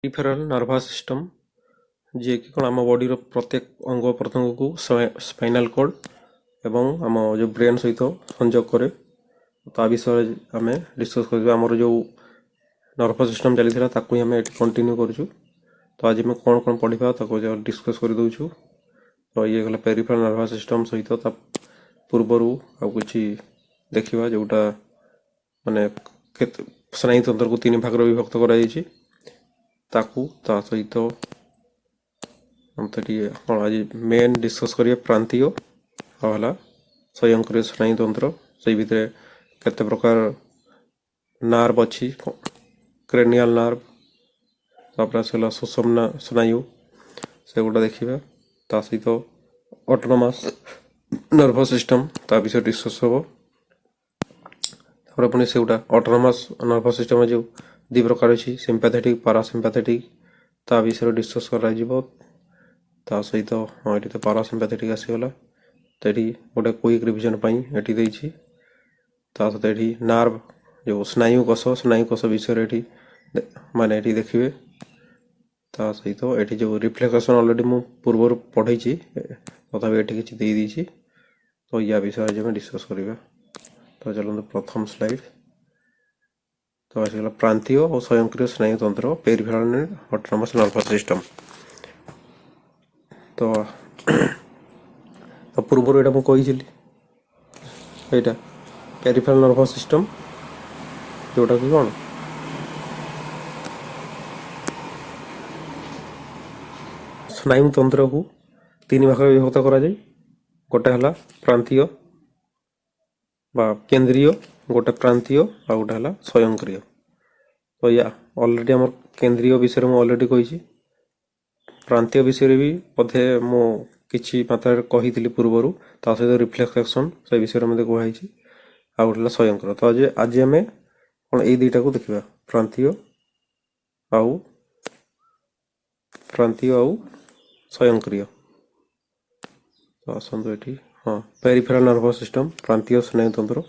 पेरिफेराल nervous system जी कि कौन आम बॉडी प्रत्येक अंग प्रत्यंग को स्पाइनल कॉर्ड एवं आम जो ब्रेन सहित संजोग करे ता विषय आम डिस्कस कर आमर जो नर्भस सिस्टम चली ताकू ही आम कंटिन्यू करूँ। तो आज आम कौन कौन पढ़ा ताको डिस्कस कर दूँ। तो ये गला पेरिफेराल नर्भस सिस्टम सहित ता पूर्वर आउ कि देखा जोटा माने स्नायु तंत्र को 3 भाग विभक्त कर ताकू ता सहित हम तो कौन आज मेन डिस्कस करिए प्रांतीय आला स्वयंक्रिय स्नायु तंत्र से भितर केते प्रकार नार्व अच्छी क्रेनियल नार्व तापर आसला सुषुम्ना स्नायु से गुड़ा देखा ता सहित ऑटोनोमस नर्वस सिस्टम ता विषय डिस्कस हम तापर पुणी से गुड़ा ऑटोनोमस नर्वस सिस्टम जो 2 प्रकार अच्छी सिंपैथेटिक पारासिम्पैथेटिक ता विषय डिस्कस कर ता सहित हाँ ये तो पारासिम्पैथेटिक आसीगला तो ये गोटे क्विक रिविजन ये देती ता सहित ये नार्व जो स्नायु कोश विषय ये माने ये देखिए ता सहित ये जो रिफ्लेक्शन ऑलरेडी मु पूर्व पढ़ी तथा ये किसी देदी तो या विषय आज डिस्कस करवा। तो चलते प्रथम स्लाइड तो आसगला प्रांतीय और स्वयंक्रिय स्नायु तंत्र पेरिफेराल ऑटोनोमस नर्वस सिस्टम। तो तो पूर्व यहाँ मुझे यहाँ पेरिफेराल नर्वस सिस्टम जोटा कि कौन स्नायु तंत्र को 3 भाग विभक्त करा जाए। गोटे है प्रांतीय बा केंद्रीय गोटे प्रांतीय आ गोटे है स्वयंक्रिय। तो या ऑलरेडी आम केंद्रीय विषय में ऑलरेडी कही प्रांतीय विषय भी बोधे मु किछि मात्रा कही पूर्वर ता सहित रिफ्लेक्शन से विषय में कहुई आ गोटे स्वयंक्रिय। तो आज आम कौन ये दुईटा को देखा प्रांतीय आउ स्वयंक्रिय। तो आसतु ये हाँ पेरिफेराल नर्वस सिस्टम प्रांतीय स्नायु तंत्र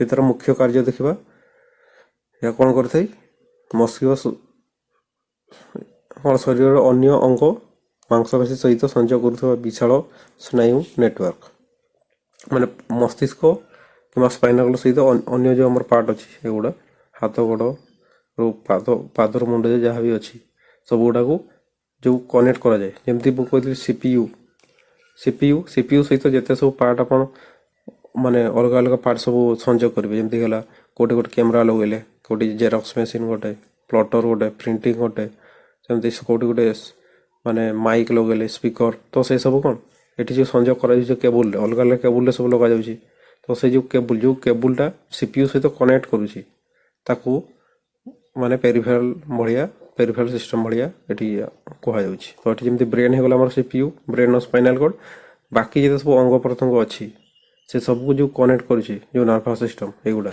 ये तार मुख्य कार्य देखा या कौन करते मस्तिष्क कौन शरीर अन्य अंग मांसपेशी सहित संजोग करुवा विशाल स्नायु नेटवर्क माने मस्तिष्क कि स्पाइनल सहित अन्य जो आम पार्ट अच्छी एगुड़ा हाथ गोड़ पादर मुंड जहाँ भी अच्छी सब गुड़ा को जो कनेक्ट करा जाए जमती कहती सीपीयू सहित जिते सब पार्ट आप माने अलग अलग पार्ट सब संजोग करेंगे जमती गला कोटे गोटे कैमेरा लगेले कोटी जेरक्स मशीन गोटे प्लटर गोटे प्रिंटिंग गोटे सेमती कोटी गोटे माने माइक लगेले स्पीकर तो से सब कौन ये जो संजोग कर केबुल अलग अलग केबुल सब लग जाऊँगी तो से जो केबुलटा सीपीयू सहित कनेक्ट करुँची ताकू माने पेरिफेराल भाया पेरिफेराल सिस्टम भाया ये कहुच्छी। तो ये जमी ब्रेन होगला आम सीपीयू ब्रेन और स्पाइनल कॉर्ड बाकी जो सब अंग प्रत्यंग अच्छी से सबको जो कनेक्ट करुँची जो नर्वस सिस्टम एगुड़ा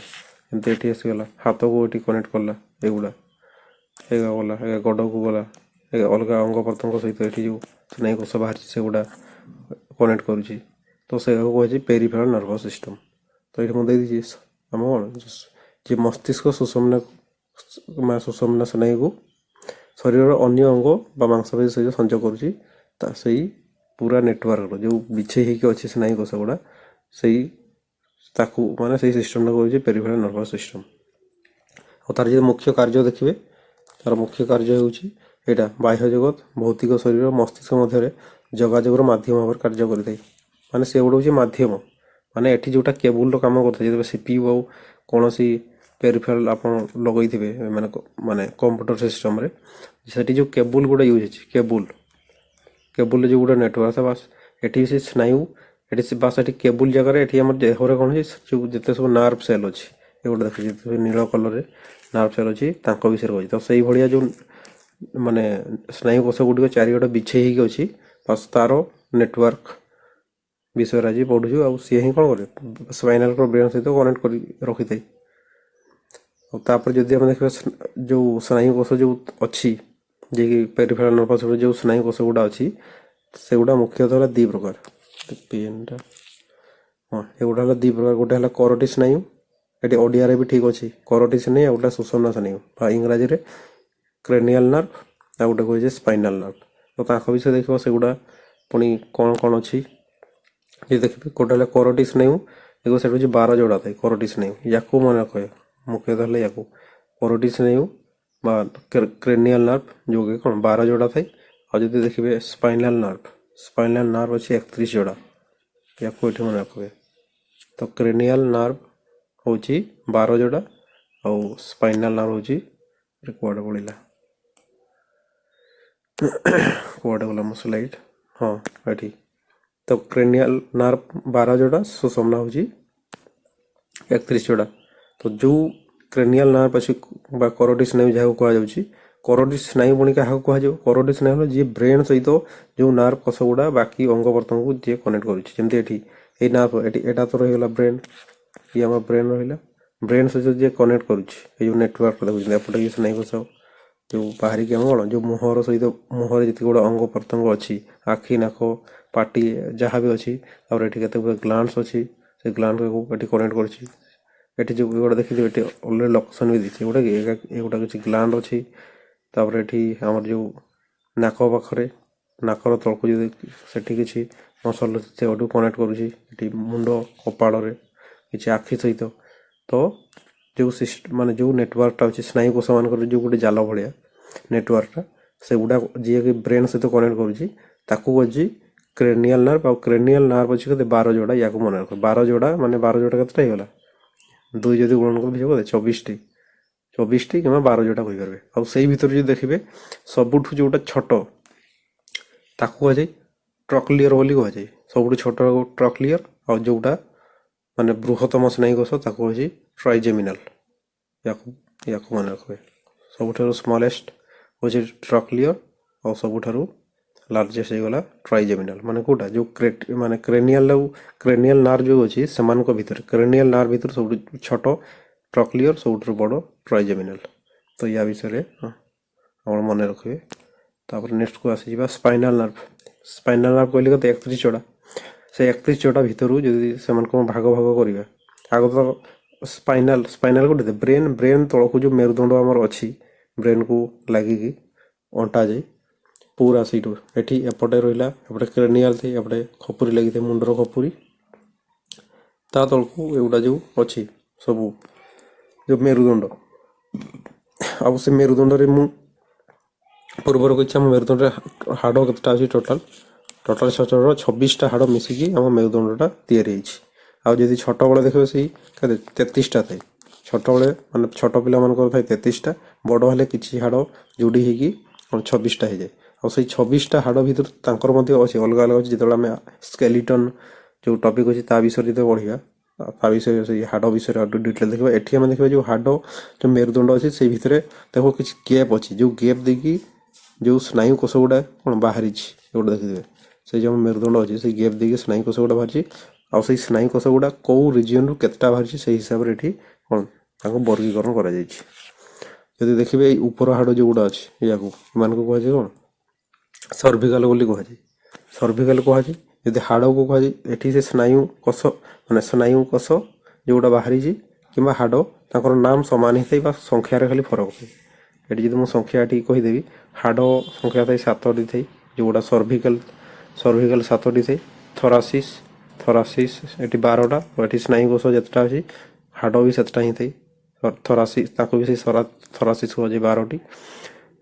जमी ये आसगला हाथ को ये कनेक्ट कला एगुड़ा गला गोड़ को गला अलग अंग प्रत्यंग सहित ये जो स्नायु कोश बाहर से गुड़ा कनेक्ट करुँची तो से कहे पेरिफेराल नर्वस सिस्टम। तो ये मुझे देदी आम कौन जी मस्तिष्क सुषुम्ना स्नायु को शरीर अन्य अंग बा मांसपेशी सहित संजोग करुँची से पूरा नेटवर्क जो बिछे अच्छे स्नायु कोश गुड़ा से माने से सिस्टम करुँची पेरिफेराल नर्वस सिस्टम। और तार जो मुख्य कार्य देखिए तार मुख्य कार्य होटा बाह्य जगत भौतिक शरीर मस्तिष्क मध्य जोगाजोगर माध्यम भाव कार्य करें माने से गोटे माध्यम माने एठी जोटा केबुल काम करते जो सीपीयू आउ कौन सी पेरिफेराल आप लगे थे माने माने कंप्यूटर सिस्टम रे से जो केबुल गुड़ा यूज है केबुल जो गोटे नेटवर्क बास ये से स्नायु ये बास ये केबुल जगह ये आम देहर कौन जो जिते सब नार्व सेल अच्छी ये गोटे देखिए नील कलर नार्व सेल अच्छी विषय कही तो से भाया जो माने स्नायु कोश गुड़िक चारिगड़ बिछे अच्छी बास तार नेटवर्क विषय आज पढ़ुचु आ सी ही कौन करे स्पाइनल कॉर्ड ब्रेन सहित कनेक्ट कर रखी थाए। तापर जदि हम देखा जो स्नायु कोश जो अच्छी जे कि पेरिफेराल नर्वस जो स्नायु कोश गुड़ा अच्छी से गुड़ा मुख्यतः 2 प्रकार पेनटा हाँ एगुड़ा 2 प्रकार गोटे है करोटी स्नायु ये ओडिया भी ठीक अच्छी करोटी स्नायु गोटे सुषुम्ना स्नायु इंग्राजी क्रेनियल नर्व ଆଉ ଗୋଟେ କହୁଛେ ସ୍ପାଇନାଲ ନର୍ଭ। ତ ତାଙ୍କ ବିଷୟରେ ଦେଖିବ ସେଗୁଡ଼ା ପୁଣି କ'ଣ କ'ଣ ଅଛି ଯେ ଦେଖିବେ। ଗୋଟେ ହେଲା କରୋଟିଡ୍ ସ୍ନାୟୁ, ଦେଖ ସେଟା ହେଉଛି 12 ଯୋଡ଼ା ଥାଏ କରୋଟିଡ୍ ସ୍ନାୟୁ। ୟାକୁ ମନେ ରଖିବେ, ମୁଖ୍ୟତଃ ହେଲେ ୟାକୁ କରୋଟିଡ୍ ସ୍ନାୟୁ বা କ୍ରେନିଆଲ ନର୍ଭ ଯୋଉକି କ'ଣ 12 ଯୋଡ଼ା ଥାଏ। ଆଉ ଯଦି ଦେଖିବେ ସ୍ପାଇନାଲ ନର୍ଭ ଅଛି 31 ଯୋଡ଼ା, ୟାକୁ ଏଠି ମନେ ରଖିବେ। ତ କ୍ରେନିଆଲ ନର୍ଭ ହେଉଛି 12 ଯୋଡ଼ା, ଆଉ ସ୍ପାଇନାଲ ନର୍ଭ ହେଉଛି କୁଆଡ଼େ ପଡ଼ିଲା, କୁଆଡ଼େ ଗଲା ମୋ ସ୍ଲାଇଡ୍, ହଁ ଏଠି। ତ କ୍ରେନିଆଲ ନର୍ଭ 12 ଯୋଡ଼ା, ସୁଷମନା ହେଉଛି 31 ଯୋଡ଼ା। ତ ଯେଉଁ କ୍ରେନିଆଲ ନର୍ଭ ଅଛି ବା କରୋଟିଡ୍ ସ୍ନାୟୁ ଯାହାକୁ କୁହାଯାଉଛି, କରୋଟିଡ୍ ସ୍ନାୟୁ ପୁଣି କାହାକୁ କୁହାଯିବ? କରୋଟିଡ୍ ସ୍ନାୟୁ ଯିଏ ବ୍ରେନ୍ ସହିତ ଯେଉଁ ନର୍ଭ କୋଷ ଗୁଡ଼ା ବାକି ଅଙ୍ଗ ପ୍ରତ୍ୟଙ୍ଗକୁ ଯିଏ କନେକ୍ଟ କରୁଛି। ଯେମିତି ଏଠି ଏଇ ନର୍ଭ ଏଟା ତ ରହିଗଲା ବ୍ରେନ୍, ଇଏ ଆମର ବ୍ରେନ୍ ରହିଲା। ବ୍ରେନ୍ ସହିତ ଯିଏ କନେକ୍ଟ କରୁଛି ଏଇ ଯେଉଁ ନେଟୱାର୍କ ଦେଖୁଛନ୍ତି, ଏପଟେ କି ସ୍ନାୟୁ କୋଷ ଯେଉଁ ବାହାରିକି ଆମ କ'ଣ ଯେଉଁ ମୁହଁର ସହିତ ମୁହଁରେ ଯେତିକି ଗୁଡ଼ା ଅଙ୍ଗ ପ୍ରତ୍ୟଙ୍ଗ ଅଛି, ଆଖି, ନାକ, ପାଟି ଯାହା ବି ଅଛି, ତାପରେ ଏଠି କେତେ ଗୁଡ଼ିଏ ଗ୍ଲାଣ୍ଡସ୍ ଅଛି, ସେ ଗ୍ଲାଣ୍ଡକୁ ଏଠି କନେକ୍ଟ କରୁଛି। ଏଠି ଯେଉଁ ଏଗୁଡ଼ା ଦେଖିଥିବେ ଏଠି ଅଲରେଡ଼ି ଲୋକେସନ୍ ବି ଦେଇଛି ଏଗୁଡ଼ା କି ଏଗୁଡ଼ା କିଛି ଗ୍ଲାଣ୍ଡ ଅଛି। ତାପରେ ଏଠି ଆମର ଯେଉଁ ନାକ ପାଖରେ, ନାକର ତଳକୁ ଯଦି ସେଠି କିଛି ମସଲ ସେଠୁ କନେକ୍ଟ କରୁଛି, ଏଠି ମୁଣ୍ଡ କପାଳରେ କିଛି ଆଖି ସହିତ। ତ ଯେଉଁ ମାନେ ଯେଉଁ ନେଟୱାର୍କଟା ଅଛି ସ୍ନାୟୁ କୋଷମାନଙ୍କର ଯେଉଁ ଗୋଟେ ଜାଲ ଭଳିଆ ନେଟୱାର୍କଟା, ସେଗୁଡ଼ା ଯିଏକି ବ୍ରେନ୍ ସହିତ କନେକ୍ଟ କରୁଛି ତାକୁ ଅଛି କ୍ରେନିଆଲ ନର୍ଭ। ଆଉ କ୍ରେନିଆଲ ନର୍ଭ ଅଛି କେତେ 12 ଯୋଡ଼ା, ୟାକୁ ମନେ ରଖ। 12 ଯୋଡ଼ା ମାନେ 12 ଯୋଡ଼ା କେତେଟା ହେଇଗଲା, 2 ଯଦି ଗୁଣନ କରିଦେବ 24ଟି କିମ୍ବା 12 ଯୋଡ଼ା କହିପାରିବେ। ଆଉ ସେଇ ଭିତରୁ ଯଦି ଦେଖିବେ ସବୁଠୁ ଯେଉଁଟା ଛୋଟ ତାକୁ କୁହାଯାଏ ଟ୍ରକ୍ଲିୟର ବୋଲି କୁହାଯାଏ। ସବୁଠୁ ଛୋଟ ଟ୍ରକ୍ଲିୟର, ଆଉ ଯେଉଁଟା ମାନେ ବୃହତ୍ତମ ସ୍ନାୟୁକୋଷ ତାକୁ ହେଉଛି ଟ୍ରାଇଜେମିନାଲ। ୟାକୁ ମନେ ରଖିବେ। ସବୁଠାରୁ ସ୍ମଲେଷ୍ଟ ହେଉଛି ଟ୍ରକ୍ଲିୟର, ଆଉ ସବୁଠାରୁ ଲାର୍ଜେଷ୍ଟ ହେଇଗଲା ଟ୍ରାଇଜେମିନାଲ। ମାନେ କେଉଁଟା ଯେଉଁ ମାନେ କ୍ରେନିଆଲ ନର୍ଭ ଯେଉଁ ଅଛି ସେମାନଙ୍କ ଭିତରେ, କ୍ରେନିଆଲ ନର୍ଭ ଭିତରେ ସବୁଠୁ ଛୋଟ ଟ୍ରକ୍ଲିୟର, ସବୁଠାରୁ ବଡ଼ ଟ୍ରାଇଜେମିନାଲ। ତ ୟା ବିଷୟରେ ଆପଣ ମନେ ରଖିବେ। ତାପରେ ନେକ୍ସଟକୁ ଆସିଯିବା ସ୍ପାଇନାଲ ନର୍ଭ। ସ୍ପାଇନାଲ ନର୍ଭ କହିଲେ କେତେ 31 ଯୋଡ଼ା। ସେ 31 ଯୋଡ଼ା ଭିତରୁ ଯଦି ସେମାନଙ୍କୁ ଭାଗ କରିବା, ଆଗ ତ ସ୍ପାଇନାଲ ଗୋଟେ ବ୍ରେନ୍ ତଳକୁ ଯେଉଁ ମେରୁଦଣ୍ଡ ଆମର ଅଛି, ବ୍ରେନ୍କୁ ଲାଗିକି ଅଣ୍ଟା ଯାଏ ପୁରା ସେଇଠୁ ଏଠି ଏପଟେ ରହିଲା, ଏପଟେ କ୍ରେନିଆଲ ଥାଏ, ଏପଟେ ଖପୁରି ଲାଗିଥାଏ, ମୁଣ୍ଡର ଖପୁରି। ତା ତଳକୁ ଏଗୁଡ଼ା ଯେଉଁ ଅଛି ସବୁ ଯେଉଁ ମେରୁଦଣ୍ଡ, ଆଉ ସେ ମେରୁଦଣ୍ଡରେ ମୁଁ ପୂର୍ବରୁ କହିଛି ଆମ ମେରୁଦଣ୍ଡରେ ହାଡ଼ କେତେଟା ଅଛି ଟୋଟାଲ 26ଟା ହାଡ଼ ମିଶିକି ଆମ ମେରୁଦଣ୍ଡଟା ତିଆରି ହେଇଛି। ଆଉ ଯଦି ଛୋଟବେଳେ ଦେଖିବେ ସେଇ କେତେ 33ଟା ଥାଏ। ଛୋଟବେଳେ ମାନେ ଛୋଟ ପିଲାମାନଙ୍କର ଥାଏ 33ଟା, ବଡ଼ ହେଲେ କିଛି ହାଡ଼ ଯୋଡ଼ି ହେଇକି 26ଟା ହେଇଯାଏ। ଆଉ ସେଇ 26ଟା ହାଡ଼ ଭିତରୁ ତାଙ୍କର ମଧ୍ୟ ଅଛି ଅଲଗା ଅଲଗା ଅଛି। ଯେତେବେଳେ ଆମେ ସ୍କେଲିଟନ୍ ଯେଉଁ ଟପିକ୍ ଅଛି ତା ବିଷୟରେ ଯେତେବେଳେ ପଢ଼ିବା, ତା ବିଷୟରେ ସେଇ ହାଡ଼ ବିଷୟରେ ଆଉ ଡିଟେଲ୍ ଦେଖିବା। ଏଠି ଆମେ ଦେଖିବା ଯେଉଁ ହାଡ଼ ଯେଉଁ ମେରୁଦଣ୍ଡ ଅଛି ସେଇ ଭିତରେ ଦେଖো କିଛି ଗ୍ୟାପ୍ ଅଛି, ଯେଉଁ ଗ୍ୟାପ୍ ଦେଇକି ଯେଉଁ ସ୍ନାୟୁ କୋଷ ଗୁଡ଼ା କ'ଣ ବାହାରିଛି ଏଗୁଡ଼ା ଦେଖିଦେବେ। ସେଇ ଯେଉଁ ମେରୁଦଣ୍ଡ ଅଛି ସେଇ ଗ୍ୟାପ୍ ଦେଇକି ସ୍ନାୟୁ କୋଷ ଗୁଡ଼ା ବାହାରିଛି। ଆଉ ସେଇ ସ୍ନାୟୁ କୋଷ ଗୁଡ଼ା କେଉଁ ରିଜିଅନ୍ରୁ କେତେଟା ବାହାରିଛି ସେଇ ହିସାବରେ ଏଠି କ'ଣ ତାଙ୍କୁ ବର୍ଗୀକରଣ କରାଯାଇଛି। ଯଦି ଦେଖିବେ ଏଇ ଉପର ହାଡ଼ ଯେଉଁଗୁଡ଼ା ଅଛି ଏମାନଙ୍କୁ କୁହାଯାଏ କ'ଣ ସର୍ଭିକାଲ ବୋଲି କୁହାଯାଏ। ସର୍ଭିକାଲ କୁହାଯାଏ। ଯଦି ହାଡ଼କୁ କୁହାଯାଏ ଏଠି ସେ ସ୍ନାୟୁ କୋଷ ଯେଉଁଗୁଡ଼ା ବାହାରିଛି କିମ୍ବା ହାଡ଼ ତାଙ୍କର ନାମ ସମାନ ହେଇଥାଏ ବା ସଂଖ୍ୟାରେ ଖାଲି ଫରକ ଥାଏ। ଏଠି ଯଦି ମୁଁ ସଂଖ୍ୟା ଏଠି କହିଦେବି, ହାଡ଼ ସଂଖ୍ୟା ଥାଏ 7ଟି ଥାଏ, ଯେଉଁଗୁଡ଼ା ସର୍ଭିକାଲ 7ଟି ଥାଏ। ଥୋରାସିସ୍ ଏଠି 12ଟା, ଏଠି ସ୍ନାୟୁ କୋଷ ଯେତେଟା ଅଛି ହାଡ଼ ବି ସେତେଟା ହିଁ ଥାଏ। ତାକୁ ବି ସେଇ ଥୋରାସିସ୍ କୁହାଯାଏ 12ଟି।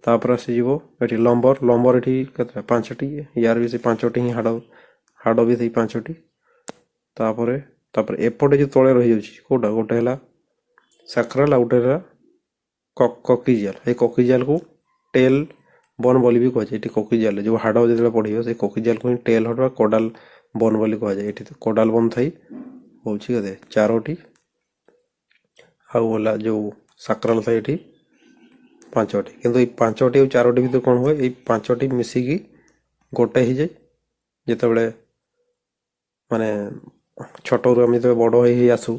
ତାପରେ ଆସିଯିବ ଏଠି ଲମ୍ବର ଏଠି କେତେଟା 5ଟି, ୟାର ବି ସେ 5ଟି ହିଁ ହାଡ଼ ବି ଥାଏ 5ଟି। ତାପରେ ଏପଟେ ଯେଉଁ ତଳେ ରହିଯାଉଛି କେଉଁଟା, ଗୋଟେ ହେଲା ସାକ୍ରାଲ ଆଉ ଗୋଟେ ହେଲା କକିଜିଆଲ। ଏଇ କକିଜିଆଲକୁ ଟେଲ୍ ବୋନ୍ ବୋଲି ବି କୁହାଯାଏ। ଏଠି କକିଜିଆଲ ଯେଉଁ ହାଡ଼ ଯେତେବେଳେ ପଢ଼ିବ ସେଇ କକିଜିଆଲକୁ ହିଁ ଟେଲ୍ ହାଡ଼ ବା କୋଡାଲ ବୋନ୍ ବୋଲି କୁହାଯାଏ। ଏଠି କୋଡାଲ ବୋନ୍ ଥାଇ ହେଉଛି କେତେ 4ଟି, ଆଉ ହେଲା ଯେଉଁ ସାକ୍ରାଲ ଥାଏ ଏଠି 5ଟି। କିନ୍ତୁ ଏଇ 5ଟି ଆଉ 4ଟି ଭିତରେ କ'ଣ ହୁଏ, ଏଇ 5ଟି ମିଶିକି ଗୋଟେ ହେଇଯାଏ। ଯେତେବେଳେ ମାନେ ଛୋଟରୁ ଆମେ ଯେତେବେଳେ ବଡ଼ ହେଇ ଆସୁ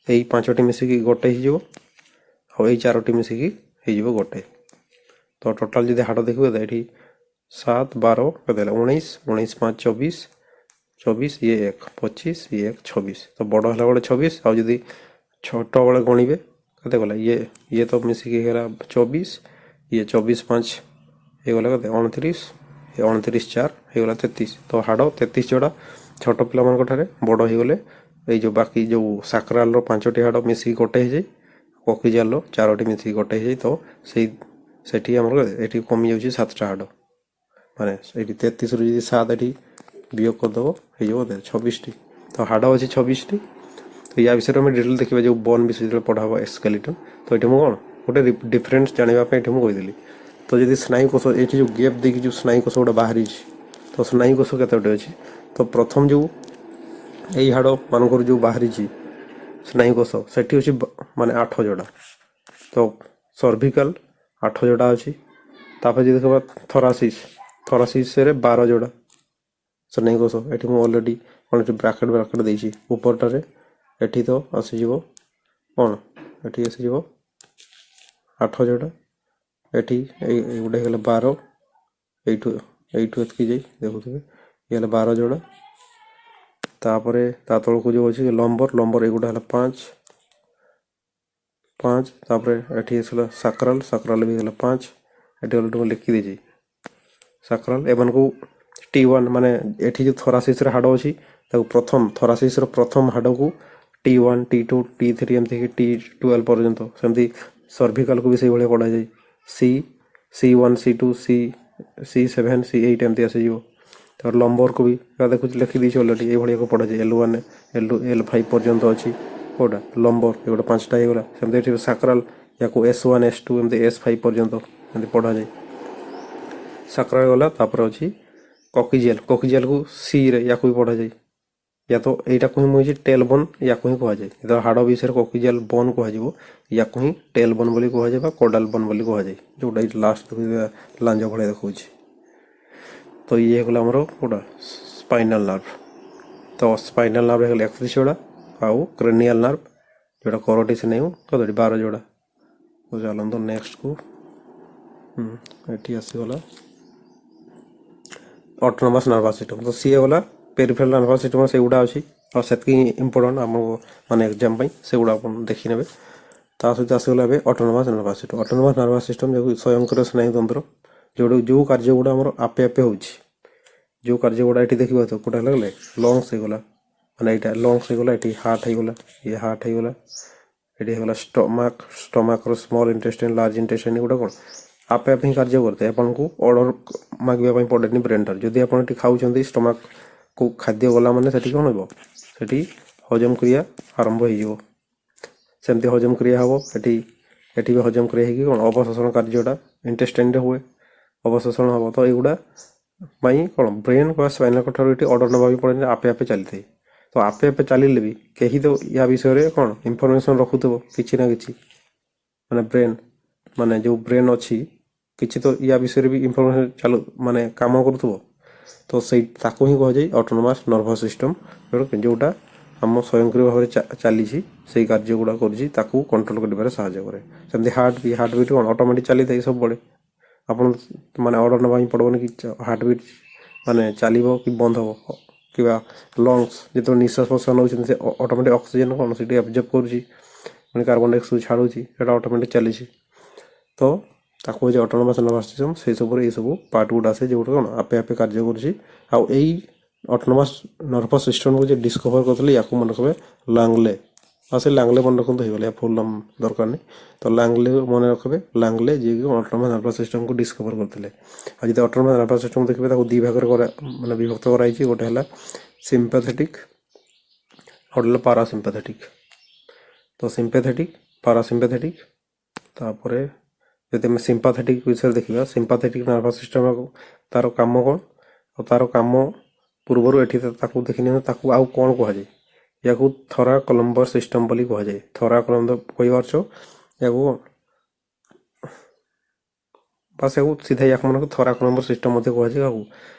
ଏଇ 5ଟି ମିଶିକି ଗୋଟେ ହେଇଯିବ, ଆଉ ଏଇ 4ଟି ମିଶିକି ହେଇଯିବ ଗୋଟେ। ତ ଟୋଟାଲ ଯଦି ହାଡ଼ ଦେଖିବେ ତ ଏଠି 7 12 କେତେ ହେଲା 19 5 24 ଇଏ 1 25 ଇଏ 1 26। ତ ବଡ଼ ହେଲା ବେଳେ 26, ଆଉ ଯଦି ଛୋଟବେଳେ ଗଣିବେ କେତେ ଗଲା, ଇଏ ତ ମିଶିକି ହେଇଗଲା 24, ଇଏ 24 5 ହେଇଗଲା କେତେ 29, 29 4 ହେଇଗଲା 33। ତ ହାଡ଼ 33 ଯୋଡ଼ା ଛୋଟ ପିଲାମାନଙ୍କ ଠାରେ, ବଡ଼ ହେଇଗଲେ ଏଇ ଯେଉଁ ବାକି ଯେଉଁ ସାକ୍ରାଲର 5ଟି ହାଡ଼ ମିଶିକି ଗୋଟେ ହେଇଯାଏ, କକିଜାଲର 4ଟି ମିଶିକି ଗୋଟେ ହେଇଯାଏ। ତ ସେଠି ଆମର ଏଠି କମିଯାଉଛି 7ଟା ହାଡ଼, ମାନେ ଏଠି 33ରୁ ଯଦି 7 ଏଠି ବିয়োଗ କରିଦେବ ହେଇଯିବ 26ଟି। ତ ହାଡ଼ ଅଛି 26ଟି। ତ ୟା ବିଷୟରେ ଆମେ ଡିଟେଲ ଦେଖିବା ଯେଉଁ ବୋନ୍ ବିଷୟରେ ଯେତେବେଳେ ପଢ଼ା ହେବ ସ୍କେଲିଟନ୍। ତ ଏଠି ମୁଁ କ'ଣ ଗୋଟେ ଡିଫରେନ୍ସ ଜାଣିବା ପାଇଁ ଏଠି ମୁଁ କହିଦେଲି। ତ ଯଦି ସ୍ନାୟୁକୋଷ ଏଠି ଯେଉଁ ଗ୍ୟାପ୍ ଦେଇକି ଯେଉଁ ସ୍ନାୟୁକୋଷ ଗୋଟେ ବାହାରିଛି, ତ ସ୍ନାୟୁକୋଷ କେତେଟି ଅଛି? ତ ପ୍ରଥମ ଯେଉଁ ଏଇ ହାଡ଼ ମାନଙ୍କର ଯେଉଁ ବାହାରିଛି ସ୍ନାୟୁକୋଷ, ସେଠି ଅଛି ମାନେ 8 ଯୋଡ଼ା। ତ ସର୍ଭିକାଲ 8 ଯୋଡ଼ା ଅଛି। ତାପରେ ଯଦି ଦେଖିବା ଥରାସିସ୍ରେ 12 ଯୋଡ଼ା ସ୍ନାୟୁକୋଷ। ଏଠି ମୁଁ ଅଲରେଡ଼ି କ'ଣ ଏଠି ବ୍ରାକେଟ୍ ଦେଇଛି ଉପରଟାରେ। ଏଠି ତ ଆସିଯିବ କ'ଣ, ଏଠି ଆସିଯିବ 8 ଯୋଡ଼ା। ଏଠି ଏଇ ଗୋଟେ ହେଇଗଲା 12, ଏଇଠୁ ଏତିକି ଯାଇ ଦେଖୁଥିବେ ଇଏ ହେଲା 12 ଯୋଡ଼ା। ତାପରେ ତା ତଳକୁ ଯେଉଁ ଅଛି ଲମ୍ବର ଏଇଗୁଡ଼ା ହେଲା 5। ତାପରେ ଏଠି ଆସିଲା ସାକ୍ରାଲ ବି ହେଲା 5। ଏଠି ଅଲରେଡ଼ି ମୁଁ ଲେଖିଦେଇଛି ସାକ୍ରାଲ। ଏମାନଙ୍କୁ T1 ମାନେ ଏଠି ଯେଉଁ ଥରାସିସ୍ର ହାଡ଼ ଅଛି, ତାକୁ ଥରାସିସ୍ର ପ୍ରଥମ ହାଡ଼କୁ T1, T2, T3 ଏମିତି T12 ପର୍ଯ୍ୟନ୍ତ, ସେମିତି ସର୍ଭିକାଲକୁ ବି ସେଇଭଳିଆ ପଢ଼ାଯାଏ। C1, C2, C7, C8 ଏମିତି ଆସିଯିବ। ତାପରେ ଲମ୍ବରକୁ ବି ଦେଖୁଛି ଲେଖିଦେଇଛି ଅଲରେଡ଼ି, ଏଇଭଳିଆକୁ ପଢ଼ାଯାଏ। L1, L5 ପର୍ଯ୍ୟନ୍ତ ଅଛି କେଉଁଟା ଲମ୍ବର, ଏଗୁଡ଼ା 5ଟା ହେଇଗଲା। ସେମିତି ଏଠି ସାକ୍ରାଲ, ୟାକୁ S1, S2 ଏମିତି S5 ପର୍ଯ୍ୟନ୍ତ ଏମିତି ପଢ଼ାଯାଏ। ସାକ୍ରାଲ ଗଲା। ତାପରେ ଅଛି କକିଜିଆଲକୁ Cରେ ୟାକୁ ବି ପଢ଼ାଯାଏ। ୟା ତ ଏଇଟାକୁ ହିଁ ମୁଁ ହେଇଛି ଟେଲ୍ ବୋନ୍, ୟାକୁ ହିଁ କୁହାଯାଏ। ଯେତେବେଳେ ହାଡ଼ ବିଷୟରେ କକିଜିଆଲ ବୋନ୍ କୁହାଯିବ, ୟାକୁ ହିଁ ଟେଲ୍ ବୋନ୍ ବୋଲି କୁହାଯାଏ ବା କୋଡାଲ ବୋନ୍ ବୋଲି କୁହାଯାଏ, ଯେଉଁଟା ଏଇଠି ଲାଷ୍ଟ ଲାଞ୍ଜ ଭଳିଆ ଦେଖାଉଛି। ତ ଇଏ ହେଇଗଲା ଆମର କେଉଁଟା ସ୍ପାଇନାଲ ନର୍ଭ। ତ ସ୍ପାଇନାଲ ନର୍ଭ ହେଇଗଲା 31 ଯୋଡ଼ା। ଆଉ କ୍ରେନିଆଲ ନର୍ଭ ଯେଉଁଟା କରଟି ସ୍ନାୟୁ କେତୋଟି 12 ଯୋଡ଼ା। ଚାଲନ୍ତୁ ନେକ୍ସଟକୁ। ଏଠି ଆସିଗଲା ଅଟୋନମସ୍ ନର୍ଭସ୍ ସିଷ୍ଟମ୍। ତ ସିଏ ଗଲା ପେରିଫେରାଲ ନର୍ଭସ୍ ସିଷ୍ଟମ୍, ସେଗୁଡ଼ା ଅଛି। ଆଉ ସେତିକି ଇମ୍ପୋର୍ଟାଣ୍ଟ ଆମ ମାନେ ଏକ୍ଜାମ୍ ପାଇଁ, ସେଗୁଡ଼ା ଆପଣ ଦେଖିନେବେ। ତା ସହିତ ଆସିଗଲା ଏବେ autonomous nervous system. Autonomous nervous system ଯେଉଁ ସ୍ୱୟଂକ୍ରିୟ ସ୍ନାୟୁତନ୍ତ୍ର, ଯେଉଁ କାର୍ଯ୍ୟ ଗୁଡ଼ା ଆମର ଆପେ ଆପେ ହେଉଛି, ଯେଉଁ କାର୍ଯ୍ୟ ଗୁଡ଼ା ଏଠି ଦେଖିବା ତ କୋଉଟା ହେଲା ଲଙ୍ଗସ୍ ହେଇଗଲା, ମାନେ ଏଇଟା ଲଙ୍ଗସ୍ ହେଇଗଲା, ଏଠି ହାର୍ଟ ହେଇଗଲା, ଇଏ ହାର୍ଟ ହେଇଗଲା, ଏଠି ହେଇଗଲା ଷ୍ଟମାକର ସ୍ମଲ୍ ଇଣ୍ଟେଷ୍ଟାଇନ୍, ଲାର୍ଜ ଇଣ୍ଟେଷ୍ଟାଇନ୍, ଏଗୁଡ଼ା କ'ଣ ଆପେ ଆପେ ହିଁ କାର୍ଯ୍ୟ କରିଥାଏ। ଆପଣଙ୍କୁ ଅର୍ଡ଼ର ମାଗିବା ପାଇଁ ପଡ଼େନି ବ୍ରେନ୍ ଠାରୁ। ଯଦି ଆପଣ ଏଠି ଖାଉଛନ୍ତି, ଷ୍ଟମାକକୁ ଖାଦ୍ୟ ଗଲା ମାନେ ସେଠି କ'ଣ ହେବ, ସେଠି ହଜମ କ୍ରିୟା ଆରମ୍ଭ ହେଇଯିବ। ସେମିତି ହଜମ କ୍ରିୟା ହେବ ଏଠି ବି ହଜମ କ୍ରିୟା ହେଇକି କ'ଣ ଅବଶୋଷଣ କାର୍ଯ୍ୟଟା ଇଣ୍ଟେଷ୍ଟାଇନ୍ରେ ହୁଏ, ଅବଶୋଷଣ ହେବ। ତ ଏଗୁଡ଼ା ପାଇଁ କ'ଣ ବ୍ରେନ୍ ବା ସ୍ପାଇନାଲ କର୍ଡ ଠାରୁ ଏଠି ଅର୍ଡ଼ର ନେବାକୁ ପଡ଼େନି, ଆପେ ଆପେ ଚାଲିଥାଏ। ତ ଆପେ ଆପେ ଚାଲିଲେ ବି କେହି ତ ୟା ବିଷୟରେ କ'ଣ ଇନଫର୍ମେସନ୍ ରଖୁଥିବ କିଛି ନା କିଛି, ମାନେ ବ୍ରେନ୍, ମାନେ ଯେଉଁ ବ୍ରେନ୍ ଅଛି କିଛି ତ ୟା ବିଷୟରେ ବି ଇନଫର୍ମେସନ୍ ମାନେ କାମ କରୁଥିବ। ତ ତାକୁ ହିଁ କୁହାଯାଏ ଅଟୋନୋମସ୍ ନର୍ଭସ୍ ସିଷ୍ଟମ୍, ଯେଉଁଟା ଆମ ସ୍ୱୟଂକ୍ରିୟ ଭାବରେ ଚାଲିଛି, ସେଇ କାର୍ଯ୍ୟ ଗୁଡ଼ା କରୁଛି, ତାକୁ କଣ୍ଟ୍ରୋଲ କରିବାରେ ସାହାଯ୍ୟ କରେ। ସେମିତି ହାର୍ଟବିଟ୍ କ'ଣ ଅଟୋମେଟିକ୍ ଚାଲିଥାଏ ସବୁବେଳେ। ଆପଣ ମାନେ ଅର୍ଡ଼ର ନେବା ପାଇଁ ପଡ଼ିବନି କି ହାର୍ଟବିଟ୍ ମାନେ ଚାଲିବ କି ବନ୍ଦ ହେବ। କିମ୍ବା ଲଙ୍ଗସ୍ ଯେତେବେଳେ ନିଶ୍ୱାସ ପ୍ରଶ୍ୱାସ ନେଉଛନ୍ତି, ସେ ଅଟୋମେଟିକ୍ ଅକ୍ସିଜେନ୍ କ'ଣ ସେଠି ଆବଜର୍ବ କରୁଛି, ପୁଣି କାର୍ବନ ଡାଇଅକ୍ସାଇଡ୍ ଛାଡ଼ୁଛି, ସେଇଟା ଅଟୋମେଟିକ୍ ଚାଲିଛି। ତ ତାକୁ ହେଉଛି ଅଟୋନୋମସ୍ ନର୍ଭସ୍ ସିଷ୍ଟମ୍। ସେସବୁରେ ଏଇସବୁ ପାର୍ଟ ଗୁଡ଼ା ଆସେ, ଯେଉଁଟା କ'ଣ ଆପେ ଆପେ କାର୍ଯ୍ୟ କରୁଛି। ଆଉ ଏଇ ଅଟୋନୋମସ୍ ନର୍ଭସ୍ ସିଷ୍ଟମ୍କୁ ଯେ ଡିସ୍କଭର କରିଥିଲେ, ୟାକୁ ମନେ ରଖିବେ ଲାଙ୍ଗଲେ। ଆଉ ସେ ଲାଙ୍ଗଲେ ମନେ ରଖନ୍ତୁ, ହେଇଗଲା। ୟା ଫୁଲ୍ ନାମ ଦରକାର ନାହିଁ। ତ ଲାଙ୍ଗଲେ ମନେ ରଖିବେ, ଲାଙ୍ଗଲେ ଯିଏକି ଅଟୋନୋମସ୍ ନର୍ଭସ୍ ସିଷ୍ଟମ୍କୁ ଡିସ୍କଭର କରିଥିଲେ। ଆଉ ଯଦି ଅଟୋନୋମସ୍ ନର୍ଭସ୍ ସିଷ୍ଟମ୍ ଦେଖିବେ, ତାକୁ ଦୁଇ ଭାଗରେ ମାନେ ବିଭକ୍ତ କରାଯାଇଛି। ଗୋଟେ ହେଲା ସିମ୍ପାଥେଟିକ୍, ଆଉ ଗୋଟେ ହେଲା ପାରାସିମ୍ପାଥେଟିକ୍। ତ ସିମ୍ପାଥେଟିକ୍, ପାରାସିମ୍ପାଥେଟିକ୍। ତାପରେ ଯଦି ଆମେ ସିମ୍ପାଥେଟିକ୍ ବିଷୟରେ ଦେଖିବା, ସିମ୍ପାଥେଟିକ୍ ନର୍ଭସ୍ ସିଷ୍ଟମ୍ ତାର କାମ କ'ଣ, ଆଉ ତାର କାମ ପୂର୍ବରୁ ଏଠି ତାକୁ ଦେଖିନିଅନ୍ତୁ, ତାକୁ ଆଉ କ'ଣ କୁହାଯାଏ। ୟାକୁ ଥୋରାକୋଲମ୍ବର ସିଷ୍ଟମ୍ ବୋଲି କୁହାଯାଏ। ଥୋରାକୋଲମ୍ବର କହିପାରୁଛ, ୟାକୁ ବାସ୍ ୟାକୁ ସିଧା ୟାକୁ ମାନଙ୍କୁ ଥୋରାକୋଲମ୍ବର ସିଷ୍ଟମ୍ ମଧ୍ୟ କୁହାଯାଏ। ଆଉ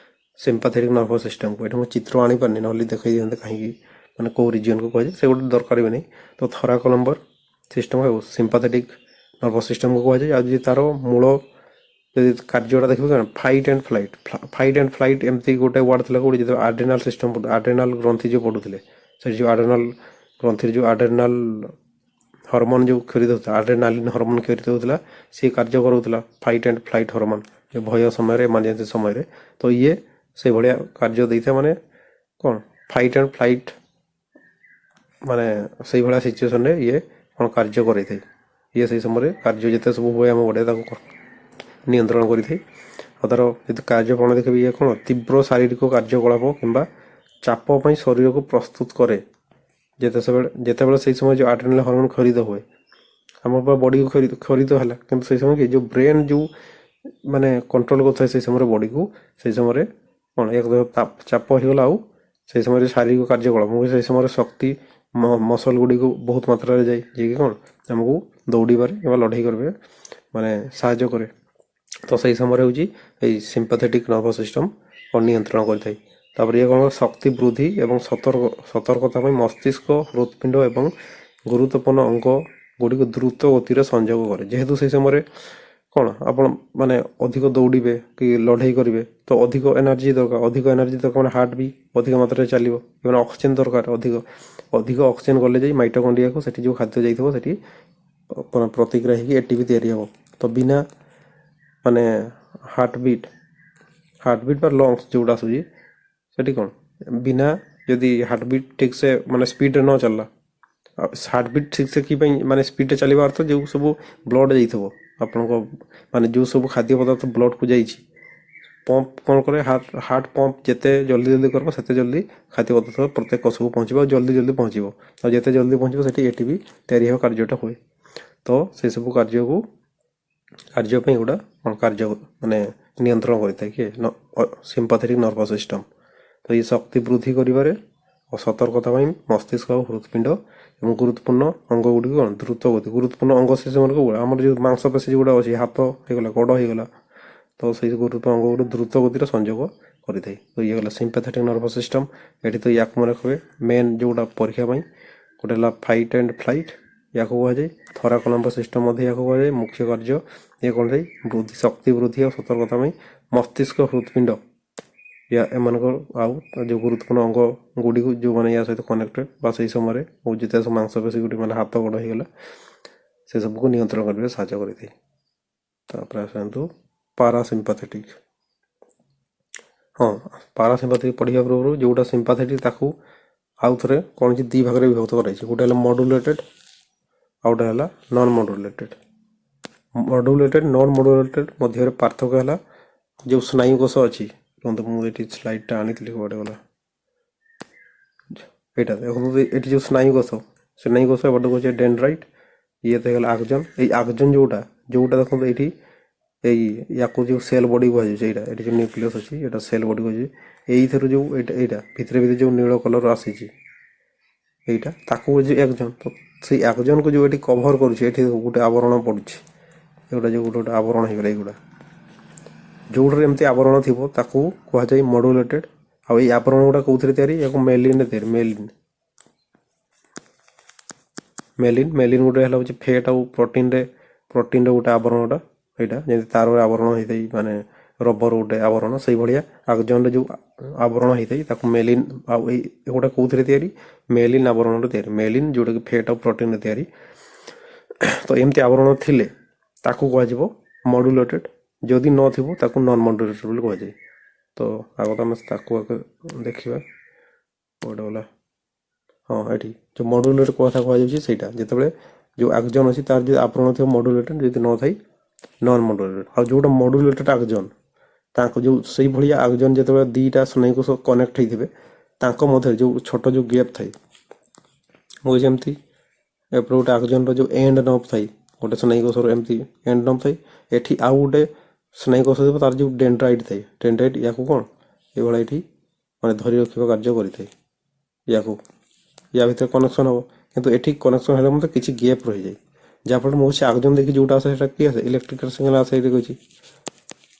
ସିମ୍ପାଥେଟିକ୍ ନର୍ଭସ୍ ସିଷ୍ଟମ୍କୁ ଏଠି ମୁଁ ଚିତ୍ର ଆଣିପାରିନି, ନହେଲେ ଦେଖେଇ ଦିଅନ୍ତେ କାହିଁକି, ମାନେ କେଉଁ ରିଜିଅନ୍କୁ କୁହାଯାଏ, ସେଗୁଡ଼ା ଦରକାର ବି ନାହିଁ। ତ ଥୋରାକୋଲମ୍ବର ସିଷ୍ଟମ୍ ଆଉ ସିମ୍ପାଥେଟିକ୍ ନର୍ଭସ୍ ସିଷ୍ଟମ୍କୁ କୁହାଯାଏ। ଆଉ ଯଦି ତାର ମୂଳ ଯଦି କାର୍ଯ୍ୟଟା ଦେଖିବେ କ'ଣ ଫାଇଟ୍ ଆଣ୍ଡ ଫ୍ଲାଇଟ୍ ଏମିତି ଗୋଟେ ୱାର୍ଡ଼ ଥିଲା କେଉଁଠି, ଯେତେବେଳେ ଆଡ୍ରେନାଲ୍ ସିଷ୍ଟମ୍, ଆଡ୍ରେନାଲ୍ ଗ୍ରନ୍ଥି ଯେଉଁ ପଢ଼ୁଥିଲେ, ସେଠି ଯେଉଁ ଆଡ୍ରେନାଲ୍ ଗ୍ରନ୍ଥିରେ ଯେଉଁ ଆଡ୍ରେନାଲ୍ ହରମୋନ୍ ଯେଉଁ କ୍ଷରିତ ହେଉଥିଲା ଆଡ୍ରେନାଲିନ୍ ହରମୋନ୍ କ୍ଷରିତ ହେଉଥିଲା ସିଏ କାର୍ଯ୍ୟ କରାଉଥିଲା ଫାଇଟ୍ ଆଣ୍ଡ ଫ୍ଲାଇଟ୍ ହରମୋନ୍ ଭୟ ସମୟରେ ଏମର୍ଜେନ୍ସି ସମୟରେ। ତ ଇଏ ସେଇଭଳିଆ କାର୍ଯ୍ୟ ଦେଇଥାଏ ମାନେ କ'ଣ ଫାଇଟ୍ ଆଣ୍ଡ ଫ୍ଲାଇଟ୍ ମାନେ ସେଇଭଳିଆ ସିଚୁଏସନରେ ଇଏ କ'ଣ କାର୍ଯ୍ୟ କରାଇଥାଏ। ଇଏ ସେଇ ସମୟରେ କାର୍ଯ୍ୟ ଯେତେ ସବୁ ହୁଏ ଆମ ବଡ଼ିରେ ତାକୁ ନିୟନ୍ତ୍ରଣ କରିଥାଏ। ଆଉ ତାର ଯଦି କାର୍ଯ୍ୟ କ'ଣ ଦେଖିବେ ଇଏ କ'ଣ ତୀବ୍ର ଶାରୀରିକ କାର୍ଯ୍ୟକଳାପ କିମ୍ବା ଚାପ ପାଇଁ ଶରୀରକୁ ପ୍ରସ୍ତୁତ କରେ। ଯେତେବେଳେ ସେଇ ସମୟରେ ଯେଉଁ ଆଡ୍ରେନାଲିନ୍ ହରମୋନ୍ କ୍ଷରିତ ହୁଏ ଆମ ବଡ଼ିକୁ କ୍ଷରିତ ହେଲା, କିନ୍ତୁ ସେଇ ସମୟରେ କି ଯେଉଁ ବ୍ରେନ୍ ଯେଉଁ ମାନେ କଣ୍ଟ୍ରୋଲ କରୁଥାଏ ସେଇ ସମୟରେ ବଡ଼ିକୁ, ସେଇ ସମୟରେ କ'ଣ ଏକ ଚାପ ହେଇଗଲା ଆଉ ସେଇ ସମୟରେ ଶାରୀରିକ କାର୍ଯ୍ୟକଳାପ ସେଇ ସମୟରେ ଶକ୍ତି ମସଲ୍ ଗୁଡ଼ିକୁ ବହୁତ ମାତ୍ରାରେ ଯାଏ, ଯିଏକି କ'ଣ ଆମକୁ ଦୌଡ଼ିବାରେ କିମ୍ବା ଲଢ଼େଇ କରିବାରେ ମାନେ ସାହାଯ୍ୟ କରେ। ତ ସେଇ ସମୟରେ ହେଉଛି ଏଇ ସିମ୍ପାଥେଟିକ୍ ନର୍ଭସ୍ ସିଷ୍ଟମ୍ ନିୟନ୍ତ୍ରଣ କରିଥାଏ। ତାପରେ ଇଏ କ'ଣ ଶକ୍ତି ବୃଦ୍ଧି ଏବଂ ସତର୍କତା ପାଇଁ ମସ୍ତିଷ୍କ ହୃତ୍ପିଣ୍ଡ ଏବଂ ଗୁରୁତ୍ୱପୂର୍ଣ୍ଣ ଅଙ୍ଗ ଗୁଡ଼ିକୁ ଦ୍ରୁତ ଗତିରେ ସଂଯୋଗ କରେ। ଯେହେତୁ ସେଇ ସମୟରେ କ'ଣ ଆପଣ ମାନେ ଅଧିକ ଦୌଡ଼ିବେ କି ଲଢ଼େଇ କରିବେ ତ ଅଧିକ ଏନର୍ଜି ଦରକାର ମାନେ ହାର୍ଟ ବି ଅଧିକ ମାତ୍ରାରେ ଚାଲିବ, ମାନେ ଅକ୍ସିଜେନ୍ ଦରକାର ଅଧିକ ଅକ୍ସିଜେନ୍ ଗଲେ ଯାଇ ମାଇଟୋକଣ୍ଡ୍ରିଆକୁ ସେଠି ଯେଉଁ ଖାଦ୍ୟ ଯାଇଥିବ ସେଠି ପ୍ରତିକ୍ରିୟା ହେଇକି ଏଟିପି ତିଆରି ହେବ। ତ ବିନା ମାନେ ହାର୍ଟବିଟ୍ ବା ଲଙ୍ଗସ୍ ଯେଉଁଟା ଆସୁଛି ସେଠି କ'ଣ ବିନା ଯଦି ହାର୍ଟବିଟ୍ ଠିକ୍ସେ ମାନେ ସ୍ପିଡ଼ରେ ନ ଚାଲିଲା, ହାର୍ଟବିଟ୍ ଠିକ୍ସେ କି ପାଇଁ ମାନେ ସ୍ପିଡ଼ରେ ଚାଲିବା ଅର୍ଥ ଯେଉଁ ସବୁ ବ୍ଲଡ଼ ଯାଇଥିବ ଆପଣଙ୍କ ମାନେ ଯେଉଁ ସବୁ ଖାଦ୍ୟ ପଦାର୍ଥ ବ୍ଲଡ଼କୁ ଯାଇଛି ପମ୍ପ କ'ଣ କରେ ହାର୍ଟ ପମ୍ପ ଯେତେ ଜଲ୍ଦି କରିବ ସେତେ ଜଲ୍ଦି ଖାଦ୍ୟ ପଦାର୍ଥ ପ୍ରତ୍ୟେକ କୋଷକୁ ପହଞ୍ଚିବ ଆଉ ଜଲ୍ଦି ପହଞ୍ଚିବ। ଆଉ ଯେତେ ଜଲ୍ଦି ପହଞ୍ଚିବ ସେଠି ଏଟିପି ତିଆରି ହେବା କାର୍ଯ୍ୟଟା ହୁଏ। ତ ସେସବୁ କାର୍ଯ୍ୟ ପାଇଁ ଏଗୁଡ଼ା କ'ଣ କାର୍ଯ୍ୟ ମାନେ ନିୟନ୍ତ୍ରଣ କରିଥାଏ କିଏ ସିମ୍ପାଥେଟିକ୍ ନର୍ଭସ୍ ସିଷ୍ଟମ୍। ତ ଏଇ ଶକ୍ତି ବୃଦ୍ଧି କରିବାରେ ଓ ସତର୍କତା ପାଇଁ ମସ୍ତିଷ୍କ ଆଉ ହୃତ୍ପିଣ୍ଡ ଏବଂ ଗୁରୁତ୍ୱପୂର୍ଣ୍ଣ ଅଙ୍ଗ ଗୁଡ଼ିକୁ କ'ଣ ଗୁରୁତ୍ୱପୂର୍ଣ୍ଣ ଅଙ୍ଗ ସେ ସମୟରେ ଆମର ଯେଉଁ ମାଂସପେଶୀ ଯେଉଁଗୁଡ଼ା ଅଛି ହାତ ହେଇଗଲା ଗୋଡ଼ ହେଇଗଲା ତ ସେଇ ଗୁରୁତ୍ୱ ଅଙ୍ଗ ଗୁଡ଼ିକୁ ଦ୍ରୁତ ଗତିରେ ସଂଯୋଗ କରିଥାଏ। ତ ଇଏ ଗଲା ସିମ୍ପାଥେଟିକ୍ ନର୍ଭସ୍ ସିଷ୍ଟମ୍। ଏଠି ତ ୟାକୁ ମନେ ରଖିବେ ମେନ୍ ଯେଉଁଟା ପରୀକ୍ଷା ପାଇଁ ଗୋଟେ ହେଲା ଫାଇଟ୍ ଆଣ୍ଡ ଫ୍ଲାଇଟ୍ ୟାକୁ କୁହାଯାଏ। ଥରାକ ନର୍ଭସ୍ ସିଷ୍ଟମ୍ ମଧ୍ୟ ୟାକୁ କୁହାଯାଏ। ମୁଖ୍ୟ କାର୍ଯ୍ୟ ଇଏ କ'ଣ ଥାଏ ଶକ୍ତି ବୃଦ୍ଧି ଆଉ ସତର୍କତା ପାଇଁ ମସ୍ତିଷ୍କ ହୃତ୍ପିଣ୍ଡ ଏମାନଙ୍କର ଆଉ ଯେଉଁ ଗୁରୁତ୍ୱପୂର୍ଣ୍ଣ ଅଙ୍ଗ ଗୁଡ଼ିକୁ ଯେଉଁମାନେ ୟା ସହିତ କନେକ୍ଟେଡ୍ ବା ସେଇ ସମୟରେ ଯେତେ ସବୁ ମାଂସପେଶୀ ଗୁଡ଼ିକ ମାନେ ହାତ ଗୋଡ଼ ହେଇଗଲା ସେସବୁକୁ ନିୟନ୍ତ୍ରଣ କରିବାରେ ସାହାଯ୍ୟ କରିଥାଏ। ତାପରେ ଆସନ୍ତୁ ପାରାସିମ୍ପାଥେଟିକ୍। ପାରାସିମ୍ପାଥେଟିକ୍ ପଢ଼ିବା ପୂର୍ବରୁ ଯେଉଁଟା ସିମ୍ପାଥେଟିକ୍ ତାକୁ ଆଉ ଥରେ କ'ଣ ହେଇଛି ଦୁଇ ଭାଗରେ ବିଭକ୍ତ କରାଯାଇଛି। ଗୋଟେ ହେଲା ମଡୁଲେଟେଡ୍ ଆଉ ଗୋଟେ ହେଲା ନନ୍ ମଡୁଲେଟେଡ୍। ନନ୍ ମଡୁଲେଟେଡ୍ ମଧ୍ୟରେ ପାର୍ଥକ୍ୟ ହେଲା ଯେଉଁ ସ୍ନାୟୁ କୋଷ ଅଛି, ମୁଁ ଏଠି ସ୍ଲାଇଡ଼୍ଟା ଆଣିଥିଲି କୁଆଡ଼େ ଗଲା, ଏଇଟା ଦେଖନ୍ତୁ ଏଠି ଯେଉଁ ସ୍ନାୟୁ କୋଷ ଏପଟେ କହୁଛି ଡେଣ୍ଡ୍ରାଇଟ୍, ଇଏ ତ ହେଇଗଲା ଆକ୍ସନ୍। ଏଇ ଆକ୍ସନ୍ ଯେଉଁଟା ଦେଖନ୍ତୁ ଏଇଠି ୟାକୁ ଯେଉଁ ସେଲ୍ ବଡି କୁହାଯାଉଛି, ଏଇଠି ଯେଉଁ ନ୍ୟୁକ୍ଲିୟସ୍ ଅଛି ଏଇଟା ସେଲ୍ ବଡି କୁହାଯାଉଛି। ଏଇଥିରୁ ଯେଉଁ ଏଇଟା ଭିତରେ ଯେଉଁ ନୀଳ କଲର୍ ଆସିଛି ଏଇଟା ତାକୁ କହୁଛି ଆକ୍ସନ୍। ତ ସେଇ ଆକ୍ସନ୍କୁ ଯେଉଁ ଏଠି କଭର୍ କରୁଛି ଏଠି ଗୋଟେ ଆବରଣ ପଡ଼ୁଛି, ଏଗୁଡ଼ା ଯେଉଁ ଗୋଟେ ଆବରଣ ହେଇଗଲା, ଏଇଗୁଡ଼ା ଯେଉଁଟାରେ ଏମିତି ଆବରଣ ଥିବ ତାକୁ କୁହାଯାଏ ମଡୁଲେଟେଡ୍। ଆଉ ଏଇ ଆବରଣ ଗୁଡ଼ା କେଉଁଥିରେ ତିଆରି, ୟାକୁ ମେଲିନ୍ରେ ତିଆରି। ମେଲିନ୍ ଗୋଟେ ହେଲା ହେଉଛି ଫେଟ୍ ଆଉ ପ୍ରୋଟିନ୍ର ଗୋଟେ ଆବରଣଟା, ଏଇଟା ଯେମିତି ତାରରେ ଆବରଣ ହେଇଥାଏ ମାନେ ରବର ଗୋଟେ ଆବରଣ, ସେଇଭଳିଆ ଆକ୍ସନ୍ରେ ଯେଉଁ ଆବରଣ ହେଇଥାଏ ତାକୁ ମେଲିନ୍। ଆଉ ଏଗୁଡ଼ା କେଉଁଥିରେ ତିଆରି, ମେଲିନ୍ ଆବରଣରେ ତିଆରି। ମେଲିନ୍ ଯେଉଁଟାକି ଫେଟ୍ ଆଉ ପ୍ରୋଟିନ୍ରେ ତିଆରି। ତ ଏମିତି ଆବରଣ ଥିଲେ ତାକୁ କୁହାଯିବ ମଡୁଲେଟେଡ୍, ଯଦି ନଥିବ ତାକୁ ନନ୍ ମଡୁଲେଟେଡ୍ ବୋଲି କୁହାଯାଏ। ତ ଆଗ ଆମେ ତାକୁ ଦେଖିବା ଗୋଟେ ଗଲା। ଏଠି ଯେଉଁ ମଡୁଲେଟେଡ୍ କଥା କୁହାଯାଉଛି ସେଇଟା ଯେତେବେଳେ ଯେଉଁ ଆକ୍ସନ୍ ଅଛି ତାର ଯଦି ଆବରଣ ଥିବ ମଡୁଲେଟେଡ୍, ଯଦି ନଥାଏ ନନ୍ ମଡୁଲେଟେଡ୍। ଆଉ ଯେଉଁଟା ମଡୁଲେଟେଡ୍ ଆକ୍ସନ୍ ତାଙ୍କ ଯେଉଁ ସେଇଭଳିଆ ଆକ୍ସନ୍ ଯେତେବେଳେ ଦୁଇଟା ସ୍ନାୟୁକୁ ସହ କନେକ୍ଟ ହେଇଥିବେ ତାଙ୍କ ମଧ୍ୟରେ ଯେଉଁ ଛୋଟ ଯେଉଁ ଗ୍ୟାପ୍ ଥାଏ, ମୁଁ ଯେମିତି ଏପଟେ ଗୋଟେ ଆକ୍ସନ୍ର ଯେଉଁ ଏଣ୍ଡ ନବ୍ ଥାଏ, ଗୋଟେ ସ୍ନାୟୁକୋଷର ଏମିତି ଏଣ୍ଡ ନବ୍ ଥାଏ, ଏଠି ଆଉ ଗୋଟେ ସ୍ନାୟୁକୋଷ ଥିବ ତାର ଯେଉଁ ଡେଣ୍ଡ୍ରାଇଟ୍ ଥାଏ, ଡେଣ୍ଡ୍ରାଇଟ୍ ୟାକୁ କ'ଣ ଏଇଭଳିଆ ଏଠି ମାନେ ଧରି ରଖିବା କାର୍ଯ୍ୟ କରିଥାଏ। ୟା ଭିତରେ କନେକ୍ସନ୍ ହେବ, କିନ୍ତୁ ଏଠି କନେକ୍ସନ୍ ହେଲେ ମଧ୍ୟ କିଛି ଗ୍ୟାପ୍ ରହିଯାଏ, ଯାହାଫଳରେ ମୁଁ ଆକ୍ସନ୍ ଦେଖି ଯେଉଁଟା ଆସେ ସେଇଟା କିଏ ଆସେ ଇଲେକ୍ଟ୍ରିକାଲ୍ ସିଗ୍ନାଲ୍ ଆସେ। ଏଇଠି କହିଛି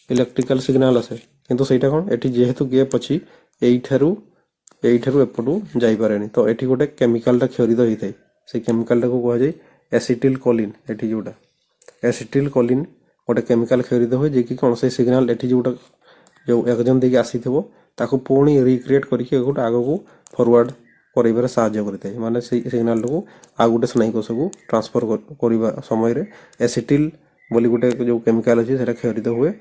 ଇଲେକ୍ଟ୍ରିକାଲ୍ ସିଗ୍ନାଲ୍ ଆସେ, କିନ୍ତୁ ସେଇଟା କ'ଣ ଏଠି ଯେହେତୁ ଗ୍ୟାପ୍ ଅଛି ଏଇଠାରୁ ଏପଟୁ ଯାଇପାରେନି। ତ ଏଠି ଗୋଟେ କେମିକାଲଟା କ୍ଷରିତ ହେଇଥାଏ, ସେଇ କେମିକାଲଟାକୁ କୁହାଯାଏ ଏସିଟିଲ୍ କୋଲିନ୍। ଏଠି ଯେଉଁଟା ଏସିଟିଲ୍ କୋଲିନ୍ ଗୋଟେ କେମିକାଲ କ୍ଷରିତ ହୁଏ, ଯିଏକି କ'ଣ ସେଇ ସିଗ୍ନାଲ୍ ଏଠି ଯେଉଁ ଆକ୍ସନ୍ ଦେଇକି ଆସିଥିବ ତାକୁ ପୁଣି ରିକ୍ରିଏଟ୍ କରିକି ଗୋଟେ ଆଗକୁ ଫରୱାର୍ଡ଼ कराइबारे साहाय्य करिଥାଏ माने सेई सिग्नल को आ गोटे स्नायु कोशକୁ ट्रांसफर କରିବା ସମୟରେ एसिटिल ବୋଲି ଗୋଟେ ଯୋଉ କେମିକାଲ ଅଛି ସେଟା କ୍ଷରିତ ହୁଏ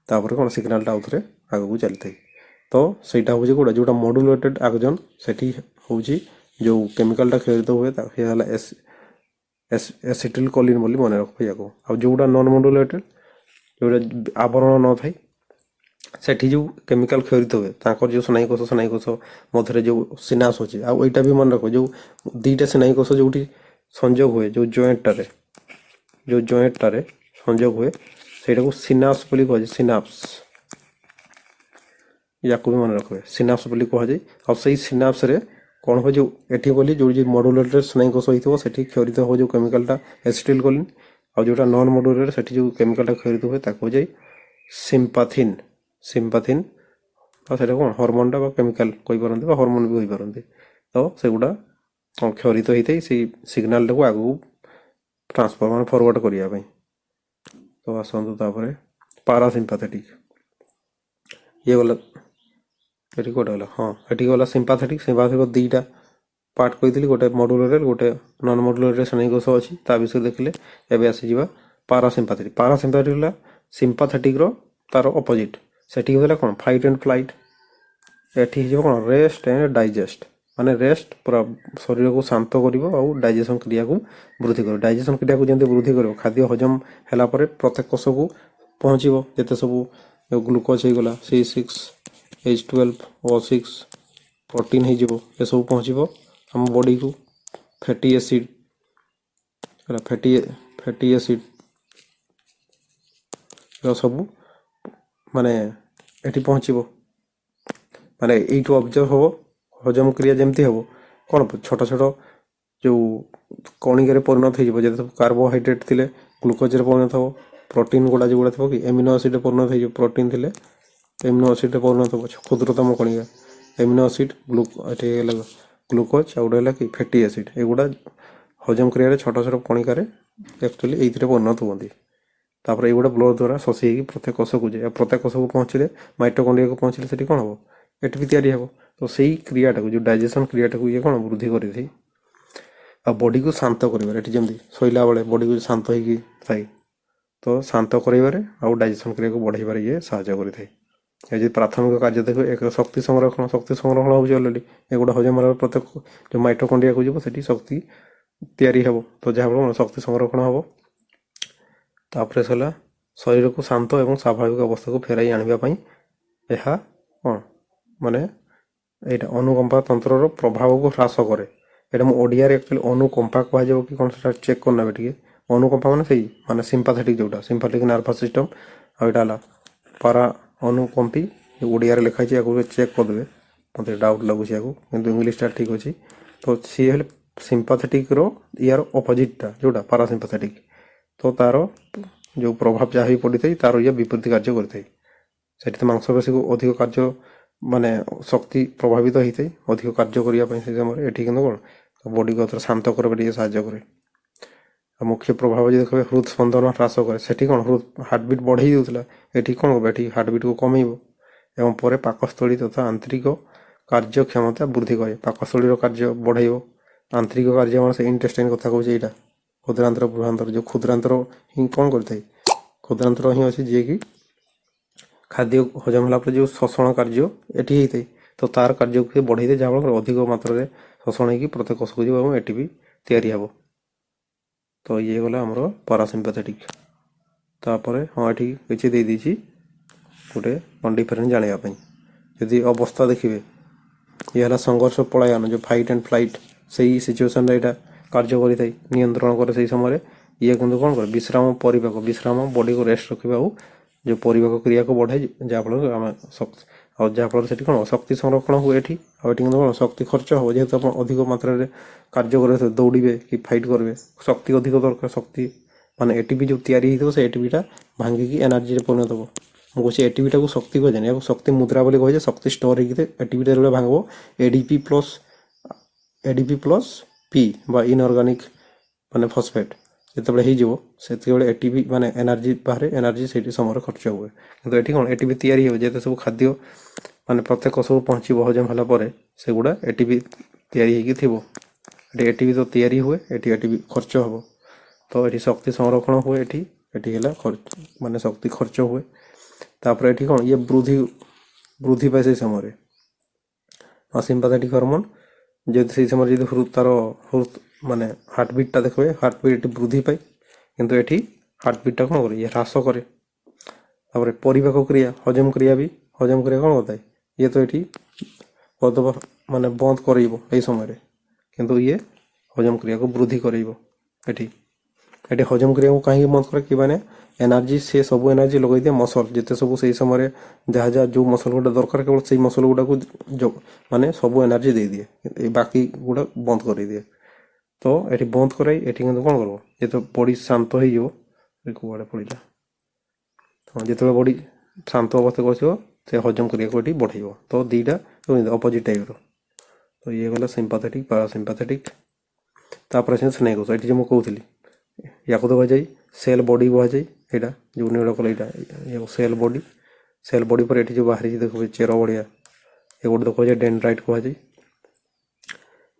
ତାପରେ କ'ଣ ସିଗ୍ନାଲଟା ଆଉଥରେ ଆଗକୁ ଚାଲିଥାଏ ତ ସେଇଟା ହେଉଛି କୋଉଟା ଯୋଉଟା ମଡୁଲେଟେଡ ଆକ୍ସନ ସେଠି ହେଉଛି ଯୋଉ କେମିକାଲଟା କ୍ଷରିତ ହୁଏ ତା ସେ ହେଲା एसिटिल कोलिन ବୋଲି ମନେ ରଖିବ ୟାକୁ ଆଉ ଯୋଉଟା ନନ୍ ମଡୁଲେଟେଡ ଯୋଉଟା ଆବରଣ ନ ଥାଏ ସେଠି ଯୋଉ କେମିକାଲ କ୍ଷରିତ ହୁଏ ତାଙ୍କର ଯୋଉ ସ୍ନାୟୁ କୋଷ ମଧ୍ୟରେ ଯୋଉ ସିନାପ୍ସ ଅଛି ଆଉ ଏଇଟା ବି ମନେ ରଖିବ ଯୋଉ ଦିଟା ସ୍ନାୟୁ କୋଷ ଯୋଉଠି ସଂଯୋଗ ହୁଏ ଯୋଉ ଜଏଣ୍ଟଟାରେ ସଂଯୋଗ ହୁଏ ସେଇଟାକୁ ସିନାପ୍ସ ବୋଲି କୁହାଯାଏ ସିନାପ୍ସ ୟାକୁ ବି ମନେ ରଖିବେ ସିନାପ୍ସ ବୋଲି କୁହାଯାଏ ଆଉ ସେଇ ସିନାପ୍ସରେ କ'ଣ ହୁଏ ଯୋଉ ଏଠି ବୋଲି ଯୋଉ ମଡୁଲେଟେଡ ସ୍ନାୟୁ କୋଷ ହେଇଥିବ ସେଠି କ୍ଷରିତ ହବ ଯୋଉ କେମିକାଲଟା ଏସିଟିଲ କୋଲିନ ଆଉ ଯୋଉଟା ନନ୍ ମଡୁଲେଟେଡ ସେଠି ଯୋଉ କେମିକାଲଟା କ୍ଷରିତ ହୁଏ ତାକୁ ଯାଇ ସିମ୍ପାଥିନ ଆଉ ସେଟା କ'ଣ ହରମୋନଟା ବା କେମିକାଲ କହିପାରନ୍ତି ବା ହରମୋନ ବି କହିପାରନ୍ତି ତ ସେଗୁଡ଼ା କ୍ଷରିତ ହେଇଥାଏ ସେଇ ସିଗ୍ନାଲଟାକୁ ଆଗକୁ ଟ୍ରାନ୍ସଫର ମାନେ ଫରୱାର୍ଡ କରିବା ପାଇଁ ତ ଆସନ୍ତୁ ତାପରେ ପାରାସିମ୍ପାଥେଟିକ ଇଏ ଗଲା ଏଠି କୋଉଟା ଗଲା ହଁ ଏଠି ଗଲା ସିମ୍ପାଥେଟିକ ଦିଟା ପାର୍ଟ କହିଥିଲି ଗୋଟେ ମଡୁଲେଟେଡ ଗୋଟେ ନନ୍ ମଡୁଲେଟେଡ ସ୍ନାୟୁ କୋଷ ଅଛି ତା ବିଷୟରେ ଦେଖିଲେ ଏବେ ଆସିଯିବା ପାରାସିମ୍ପାଥେଟିକ ହେଲା ସିମ୍ପାଥେଟିକର ତାର ଅପୋଜିଟ ସେଠି ହେଲା କ'ଣ ଫାଇଟ୍ ଆଣ୍ଡ ଫ୍ଲାଇଟ୍ ଏଠି ହେଇଯିବ କ'ଣ ରେଷ୍ଟ ଆଣ୍ଡ ଡାଇଜେଷ୍ଟ ମାନେ ରେଷ୍ଟ ପୁରା ଶରୀରକୁ ଶାନ୍ତ କରିବ ଆଉ ଡାଇଜେସନ କ୍ରିୟାକୁ ବୃଦ୍ଧି କରିବ ଡାଇଜେସନ କ୍ରିୟାକୁ ଯେମିତି ବୃଦ୍ଧି କରିବ ଖାଦ୍ୟ ହଜମ ହେଲା ପରେ ପ୍ରତ୍ୟେକ କୋଷକୁ ପହଞ୍ଚିବ ଯେତେ ସବୁ ଗ୍ଲୁକୋଜ ହେଇଗଲା C6H12O6 ପ୍ରୋଟିନ୍ ହେଇଯିବ ଏସବୁ ପହଞ୍ଚିବ ଆମ ବଡ଼ିକୁ ଫ୍ୟାଟି ଏସିଡ ହେଲା ଫ୍ୟାଟି ଏସିଡ ସବୁ ମାନେ ଏଠି ପହଞ୍ଚିବ ମାନେ ଏଇଠୁ ଅବଜର୍ଭ ହବ ହଜମ କ୍ରିୟା ଯେମିତି ହବ କ'ଣ ଛୋଟ ଛୋଟ ଯୋଉ କଣିକାରେ ପରିଣତ ହେଇଯିବ ଯେତେ ସବୁ କାର୍ବୋହାଇଡ୍ରେଟ୍ ଥିଲେ ଗ୍ଲୁକୋଜରେ ପରିଣତ ହବ ପ୍ରୋଟିନ୍ ଗୁଡ଼ା ଯୋଉଗୁଡ଼ା ଥିବ କି ଏମିନୋ ଆସିଡରେ ପରିଣତ ହେଇଯିବ ପ୍ରୋଟିନ୍ ଥିଲେ ଏମିନୋ ଆସିଡରେ ପରିଣତ ହବ କ୍ଷୁଦ୍ରତମ କଣିକା ଏମିନୋ ଆସିଡ ଏଠି ହେଲା ଗ୍ଲୁକୋଜ ଆଉ ଗୋଟେ ହେଲା କି ଫ୍ୟାଟି ଏସିଡ ଏଗୁଡ଼ା ହଜମ କ୍ରିୟାରେ ଛୋଟ ଛୋଟ କଣିକାରେ ଆକ୍ଚୁଆଲି ଏଇଥିରେ ପରିଣତ ହୁଅନ୍ତି ତାପରେ ଏଇଗୁଡ଼ା ବ୍ଲଡ୍ ଦ୍ୱାରା ଶୋଷି ହେଇକି ପ୍ରତ୍ୟେକ କୋଷକୁ ଯାଏ ଆଉ ପ୍ରତ୍ୟେକ କୋଷକୁ ପହଞ୍ଚିଲେ ମାଇଟୋକଣ୍ଡ୍ରିଆକୁ ପହଞ୍ଚିଲେ ସେଠି କ'ଣ ହବ ଏଠି ବି ତିଆରି ହବ ତ ସେଇ କ୍ରିୟାଟାକୁ ଯୋଉ ଡାଇଜେସନ କ୍ରିୟାଟାକୁ ଇଏ କ'ଣ ବୃଦ୍ଧି କରିଥାଏ ଆଉ ବଡିକୁ ଶାନ୍ତ କରିବାରେ ଏଠି ଯେମିତି ଶୋଇଲା ବେଳେ ବଡିକୁ ଶାନ୍ତ ହେଇକି ଥାଏ ତ ଶାନ୍ତ କରାଇବାରେ ଆଉ ଡାଇଜେସନ କ୍ରିୟାକୁ ବଢ଼େଇବାରେ ଇଏ ସାହାଯ୍ୟ କରିଥାଏ ଏ ଯଦି ପ୍ରାଥମିକ କାର୍ଯ୍ୟ ଦେଖିବ ଏକ ଶକ୍ତି ସଂରକ୍ଷଣ ହେଉଛି ଅଲରେଡି ଏଗୁଡ଼ା ହଜମ ହେଲା ପ୍ରତ୍ୟେକ ଯୋଉ ମାଇଟୋକଣ୍ଡ୍ରିଆକୁ ଯିବ ସେଠି ଶକ୍ତି ତିଆରି ହେବ ତ ଯାହାଫଳରେ ଶକ୍ତି ସଂରକ୍ଷଣ ହେବ ତାପରେ ହେଲା ଶରୀରକୁ ଶାନ୍ତ ଏବଂ ସ୍ୱାଭାବିକ ଅବସ୍ଥାକୁ ଫେରାଇ ଆଣିବା ପାଇଁ ଏହା କ'ଣ ମାନେ ଏଇଟା ଅନୁକମ୍ପା ତନ୍ତ୍ରର ପ୍ରଭାବକୁ ହ୍ରାସ କରେ ଏଇଟା ମୁଁ ଓଡ଼ିଆରେ ଆକ୍ଚୁଆଲି ଅନୁକମ୍ପା କୁହାଯିବ କି କ'ଣ ସେଟା ଚେକ୍ କରିନେବେ ଟିକେ ଅନୁକମ୍ପା ମାନେ ସେଇ ମାନେ ସିମ୍ପାଥେଟିକ ଯୋଉଟା ସିମ୍ପାଥେଟିକ ନର୍ଭସ୍ ସିଷ୍ଟମ ଆଉ ଏଇଟା ହେଲା ପାରା ଅନୁକମ୍ପି ଓଡ଼ିଆରେ ଲେଖା ହେଇଛି ୟାକୁ ଚେକ୍ କରିଦେବେ ମୋତେ ଡାଉଟ୍ ଲାଗୁଛି ୟାକୁ କିନ୍ତୁ ଇଂଲିଶଟା ଠିକ୍ ଅଛି ତ ସିଏ ହେଲେ ସିମ୍ପାଥେଟିକର ୟାର ଅପୋଜିଟଟା ଯୋଉଟା ପାରାସିମ୍ପାଥେଟିକ ତ ତାର ଯୋଉ ପ୍ରଭାବ ଯାହା ବି ପଡ଼ିଥାଏ ତାର ଇଏ ବିପରୀତ କାର୍ଯ୍ୟ କରିଥାଏ ସେଠି ତ ମାଂସପେଶୀକୁ ଅଧିକ କାର୍ଯ୍ୟ ମାନେ ଶକ୍ତି ପ୍ରଭାବିତ ହେଇଥାଏ ଅଧିକ କାର୍ଯ୍ୟ କରିବା ପାଇଁ ସେ ସମୟରେ ଏଠି କିନ୍ତୁ କ'ଣ ବଡ଼ିକୁ ଏଥର ଶାନ୍ତ କରିବା ଟିକେ ସାହାଯ୍ୟ କରେ ଆଉ ମୁଖ୍ୟ ପ୍ରଭାବ ଯଦି ଦେଖିବେ ହୃଦ ସ୍ପନ୍ଦନ ହ୍ରାସ କରେ ସେଠି କ'ଣ ହାର୍ଟବିଟ୍ ବଢ଼େଇ ଦେଉଥିଲା ଏଠି କ'ଣ ହେବ ଏଠି ହାର୍ଟବିଟ୍କୁ କମେଇବ ଏବଂ ପରେ ପାକସ୍ଥଳୀ ତଥା ଆନ୍ତରିକ କାର୍ଯ୍ୟକ୍ଷମତା ବୃଦ୍ଧି କରେ ପାକସ୍ଥଳୀର କାର୍ଯ୍ୟ ବଢ଼େଇବ ଆନ୍ତରିକ କାର୍ଯ୍ୟ ମାନେ ସେ ଇଣ୍ଟେଷ୍ଟାଇନ୍ କଥା କହୁଛି ଏଇଟା କ୍ଷୁଦ୍ରାନ୍ତର ବୃହାନ୍ତର ଯୋଉ କ୍ଷୁଦ୍ରାନ୍ତର ହିଁ କ'ଣ କରିଥାଏ କ୍ଷୁଦ୍ରାନ୍ତର ହିଁ ଅଛି ଯିଏକି ଖାଦ୍ୟ ହଜମ ହେଲା ପରେ ଯୋଉ ଶୋଷଣ କାର୍ଯ୍ୟ ଏଠି ହେଇଥାଏ ତ ତାର କାର୍ଯ୍ୟକୁ ସେ ବଢ଼େଇଥାଏ ଯାହାଫଳରେ ଅଧିକ ମାତ୍ରାରେ ଶୋଷଣ ହେଇକି ପ୍ରତ୍ୟେକ କୋଷକୁ ଯିବ ଏବଂ ଏଠି ବି ତିଆରି ହେବ ତ ଇଏ ଗଲା ଆମର ପାରାସିମ୍ପାଥେଟିକ ତାପରେ ହଁ ଏଠି କିଛି ଦେଇଦେଇଛି ଗୋଟେ କ'ଣ ଡିଫରେନ୍ସ ଜାଣିବା ପାଇଁ ଯଦି ଅବସ୍ଥା ଦେଖିବେ ଇଏ ହେଲା ସଂଘର୍ଷ ପଳାୟନ ଯୋଉ ଫାଇଟ୍ ଆଣ୍ଡ ଫ୍ଲାଇଟ୍ ସେଇ ସିଚୁଏସନରେ ଏଇଟା କାର୍ଯ୍ୟ କରିଥାଏ ନିୟନ୍ତ୍ରଣ କରେ ସେଇ ସମୟରେ ଇଏ କିନ୍ତୁ କ'ଣ କରେ ବିଶ୍ରାମ ବଡ଼ିକୁ ରେଷ୍ଟ ରଖିବା ଆଉ ଯୋଉ ପରିପାକ କ୍ରିୟାକୁ ବଢ଼ାଇ ଯାହାଫଳରେ ଆମେ ଆଉ ଯାହାଫଳରେ ସେଠି କ'ଣ ଶକ୍ତି ସଂରକ୍ଷଣ ହୁଏ ଏଠି ଆଉ ଏଠି କିନ୍ତୁ କ'ଣ ଶକ୍ତି ଖର୍ଚ୍ଚ ହେବ ଯେହେତୁ ଆପଣ ଅଧିକ ମାତ୍ରାରେ କାର୍ଯ୍ୟ କରିବେ ଦୌଡ଼ିବେ କି ଫାଇଟ୍ କରିବେ ଶକ୍ତି ଅଧିକ ଦରକାର ଶକ୍ତି ମାନେ ଏଟିପି ଯୋଉ ତିଆରି ହେଇଥିବ ସେ ଏଟିପିଟା ଭାଙ୍ଗିକି ଏନର୍ଜିରେ ପରିଣତ ହେବ ମୁଁ କହୁଛି ଏଟିପିଟାକୁ ଶକ୍ତି କୁହାଯାଏନି ଏହାକୁ ଶକ୍ତି ମୁଦ୍ରା ବୋଲି କୁହାଯାଏ ଶକ୍ତି ଷ୍ଟୋର ହେଇକି ଏଟିପିଟା ଯେତେବେଳେ ଭାଙ୍ଗିବ ଏଡିପି ପ୍ଲସ୍ ପି ବା ଇନଅର୍ଗାନିକ ମାନେ ଫସଫେଟ୍ ଯେତେବେଳେ ହେଇଯିବ ସେତେବେଳେ ଏଟିପି ମାନେ ଏନର୍ଜି ବାହାରେ ଏନର୍ଜି ସେଇଠି ସମୟରେ ଖର୍ଚ୍ଚ ହୁଏ କିନ୍ତୁ ଏଠି କ'ଣ ଏଟିପି ତିଆରି ହେବ ଯେତେ ସବୁ ଖାଦ୍ୟ ମାନେ ପ୍ରତ୍ୟେକ ସବୁ ପହଞ୍ଚିବ ହଜମ ହେଲା ପରେ ସେଗୁଡ଼ା ଏଟିପି ତିଆରି ହେଇକି ଥିବ। ଏଠି ବି ତ ତିଆରି ହୁଏ, ଏଠି ବି ଖର୍ଚ୍ଚ ହବ। ତ ଏଠି ଶକ୍ତି ସଂରକ୍ଷଣ ହୁଏ, ଏଠି ହେଲା ମାନେ ଶକ୍ତି ଖର୍ଚ୍ଚ ହୁଏ। ତାପରେ ଏଠି କ'ଣ ଇଏ ବୃଦ୍ଧି ପାଏ ସେଇ ସମୟରେ। ଆଉ ସିମ୍ପାଥେଟିକ୍ ହରମୋନ୍ ଯଦି ସେଇ ସମୟରେ ଯଦି ତାର ମାନେ ହାର୍ଟବିଟ୍ଟା ଦେଖିବେ, ହାର୍ଟବିଟ୍ ଏଠି ବୃଦ୍ଧି ପାଏ, କିନ୍ତୁ ଏଠି ହାର୍ଟବିଟ୍ଟା କ'ଣ କରେ, ଇଏ ହ୍ରାସ କରେ। ତାପରେ ପରିପାକ କ୍ରିୟା, ହଜମ କ୍ରିୟା କ'ଣ କରିଥାଏ, ଇଏ ତ ଏଠି ମାନେ ବନ୍ଦ କରେଇବ ଏଇ ସମୟରେ, କିନ୍ତୁ ଇଏ ହଜମ କ୍ରିୟାକୁ ବୃଦ୍ଧି କରେଇବ। ଏଠି ହଜମ କ୍ରିୟାକୁ କାହିଁକି ବନ୍ଦ କରେ କି ମାନେ ଏନର୍ଜି, ସେ ସବୁ ଏନର୍ଜି ଲଗେଇଦିଏ ମସଲ୍, ଯେତେ ସବୁ ସେଇ ସମୟରେ ଯାହା ଯେଉଁ ମସଲ୍ ଗୁଡ଼ା ଦରକାର, କେବଳ ସେଇ ମସଲ୍ ଗୁଡ଼ାକୁ ମାନେ ସବୁ ଏନର୍ଜି ଦେଇଦିଏ, ଏଇ ବାକି ଗୁଡ଼ା ବନ୍ଦ କରିଦିଏ। ତ ଏଠି ବନ୍ଦ କରାଇ ଏଠି କିନ୍ତୁ କ'ଣ କରିବ, ଯେତେବେଳେ ବଡି ଶାନ୍ତ ହେଇଯିବ, କୁଆଡ଼େ ପଡ଼ିଲା, ଯେତେବେଳେ ବଡି ଶାନ୍ତ ଅବସ୍ଥାକୁ ଆସିବ, ସେ ହଜମ କ୍ରିୟାକୁ ଏଠି ବଢ଼େଇବ। ତ ଦୁଇଟା ଅପୋଜିଟ୍ ଟାଇପ୍ର। ତ ଇଏ ଗଲା ସିମ୍ପାଥେଟିକ୍, ପାରାସିମ୍ପାଥେଟିକ୍। ତାପରେ ସେ ସ୍ନେହକୋଷ, ଏଠି ଯେଉଁ ମୁଁ କହୁଥିଲି, ୟାକୁ ତ କୁହାଯାଏ ସେଲ୍ ବଡି କୁହାଯାଏ। ଏଇଟା ଯେଉଁ ନୀଳ କଲର୍, ଏଇଟା ସେଲ୍ ବଡି। ସେଲ୍ ବଡି ପରେ ଏଠି ଯେଉଁ ବାହାରିଛି ଦେଖିବେ ଚେର ଭଳିଆ, ଏଗୁଡ଼ା ତ କୁହାଯାଏ ଡେଣ୍ଡ୍ରାଇଟ୍ କୁହାଯାଏ।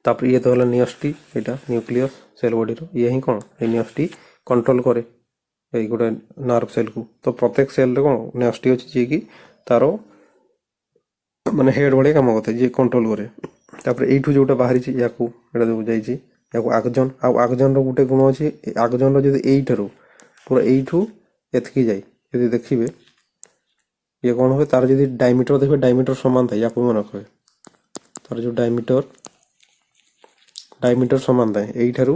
ତାପରେ ଇଏ ତ ହେଲା ନିଅଷ୍ଟି, ଏଇଟା ନ୍ୟୁକ୍ଲିୟସ୍ ସେଲ୍ ବଡିର। ଇଏ ହିଁ କ'ଣ, ଏଇ ନିଅଷ୍ଟି କଣ୍ଟ୍ରୋଲ କରେ ଏଇ ଗୋଟେ ନର୍ଭ ସେଲ୍କୁ। ତ ପ୍ରତ୍ୟେକ ସେଲ୍ରେ କ'ଣ ନିଅଷ୍ଟି ଅଛି, ଯିଏକି ତାର ମାନେ ହେଡ୍ ଭଳିଆ କାମ କରିଥାଏ, ଯିଏ କଣ୍ଟ୍ରୋଲ କରେ। ତାପରେ ଏଇଠୁ ଯେଉଁଟା ବାହାରିଛି, ଏଇଟା ଯେଉଁ ଯାଇଛି, ୟାକୁ ଆକ୍ସନ୍। ଆଉ ଆକ୍ସନ୍ର ଗୋଟେ ଗୁଣ ଅଛି, ଆକ୍ସନ୍ର ଯଦି ଏଇଠାରୁ ପୁରା ଏଇଠୁ ଏତିକି ଯାଇ ଯଦି ଦେଖିବେ, ଇଏ କ'ଣ ହୁଏ, ତାର ଯଦି ଡାଇମିଟର ଦେଖିବେ, ଡାଇମିଟର ସମାନ ଥାଏ, ୟାକୁ ମନେ ରଖିବେ। ତାର ଯେଉଁ ଡାଇମିଟର ସମାନ ଥାଏ, ଏଇଠାରୁ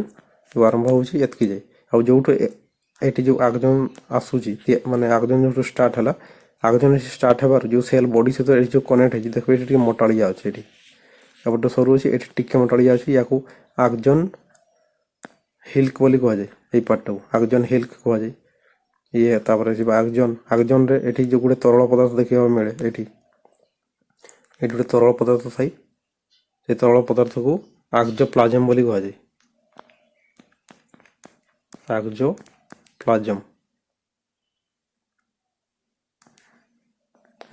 ଯେଉଁ ଆରମ୍ଭ ହେଉଛି ଏତିକି ଯାଏ। ଆଉ ଯେଉଁଠୁ ଏଠି ଯେଉଁ ଆକ୍ସନ୍ ଆସୁଛି, ମାନେ ଆକ୍ସନ୍ ଯେଉଁଠୁ ଷ୍ଟାର୍ଟ ହେଲା, ଆକ୍ସନ୍ ଷ୍ଟାର୍ଟ ହେବାରୁ ଯେଉଁ ସେଲ୍ ବଡି ସହିତ ଏଠି ଯେଉଁ କନେକ୍ଟ ହେଇଛି, ଦେଖିବେ ଏଠି ଟିକେ ମୋଟାଳିଆ ଅଛି, ଏପଟେ ସରୁ ଅଛି, ଏଠି ଟିକେ ମୋଟାଳିଆ ଅଛି। ୟାକୁ ଆକ୍ସନ୍ ହିଲ୍କ ବୋଲି କୁହାଯାଏ, ଏଇ ପାର୍ଟଟାକୁ ଆକ୍ସନ୍ ହିଲ୍କ କୁହାଯାଏ। ଇଏ ତାପରେ ଯିବା ଆକ୍ସନ୍ରେ ଏଠି ଯେଉଁ ଗୋଟେ ତରଳ ପଦାର୍ଥ ଦେଖିବାକୁ ମିଳେ, ଏଠି ଗୋଟେ ତରଳ ପଦାର୍ଥ ଥାଏ, ସେ ତରଳ ପଦାର୍ଥକୁ ଆକ୍ସୋପ୍ଲାଜମ ବୋଲି କୁହାଯାଏ।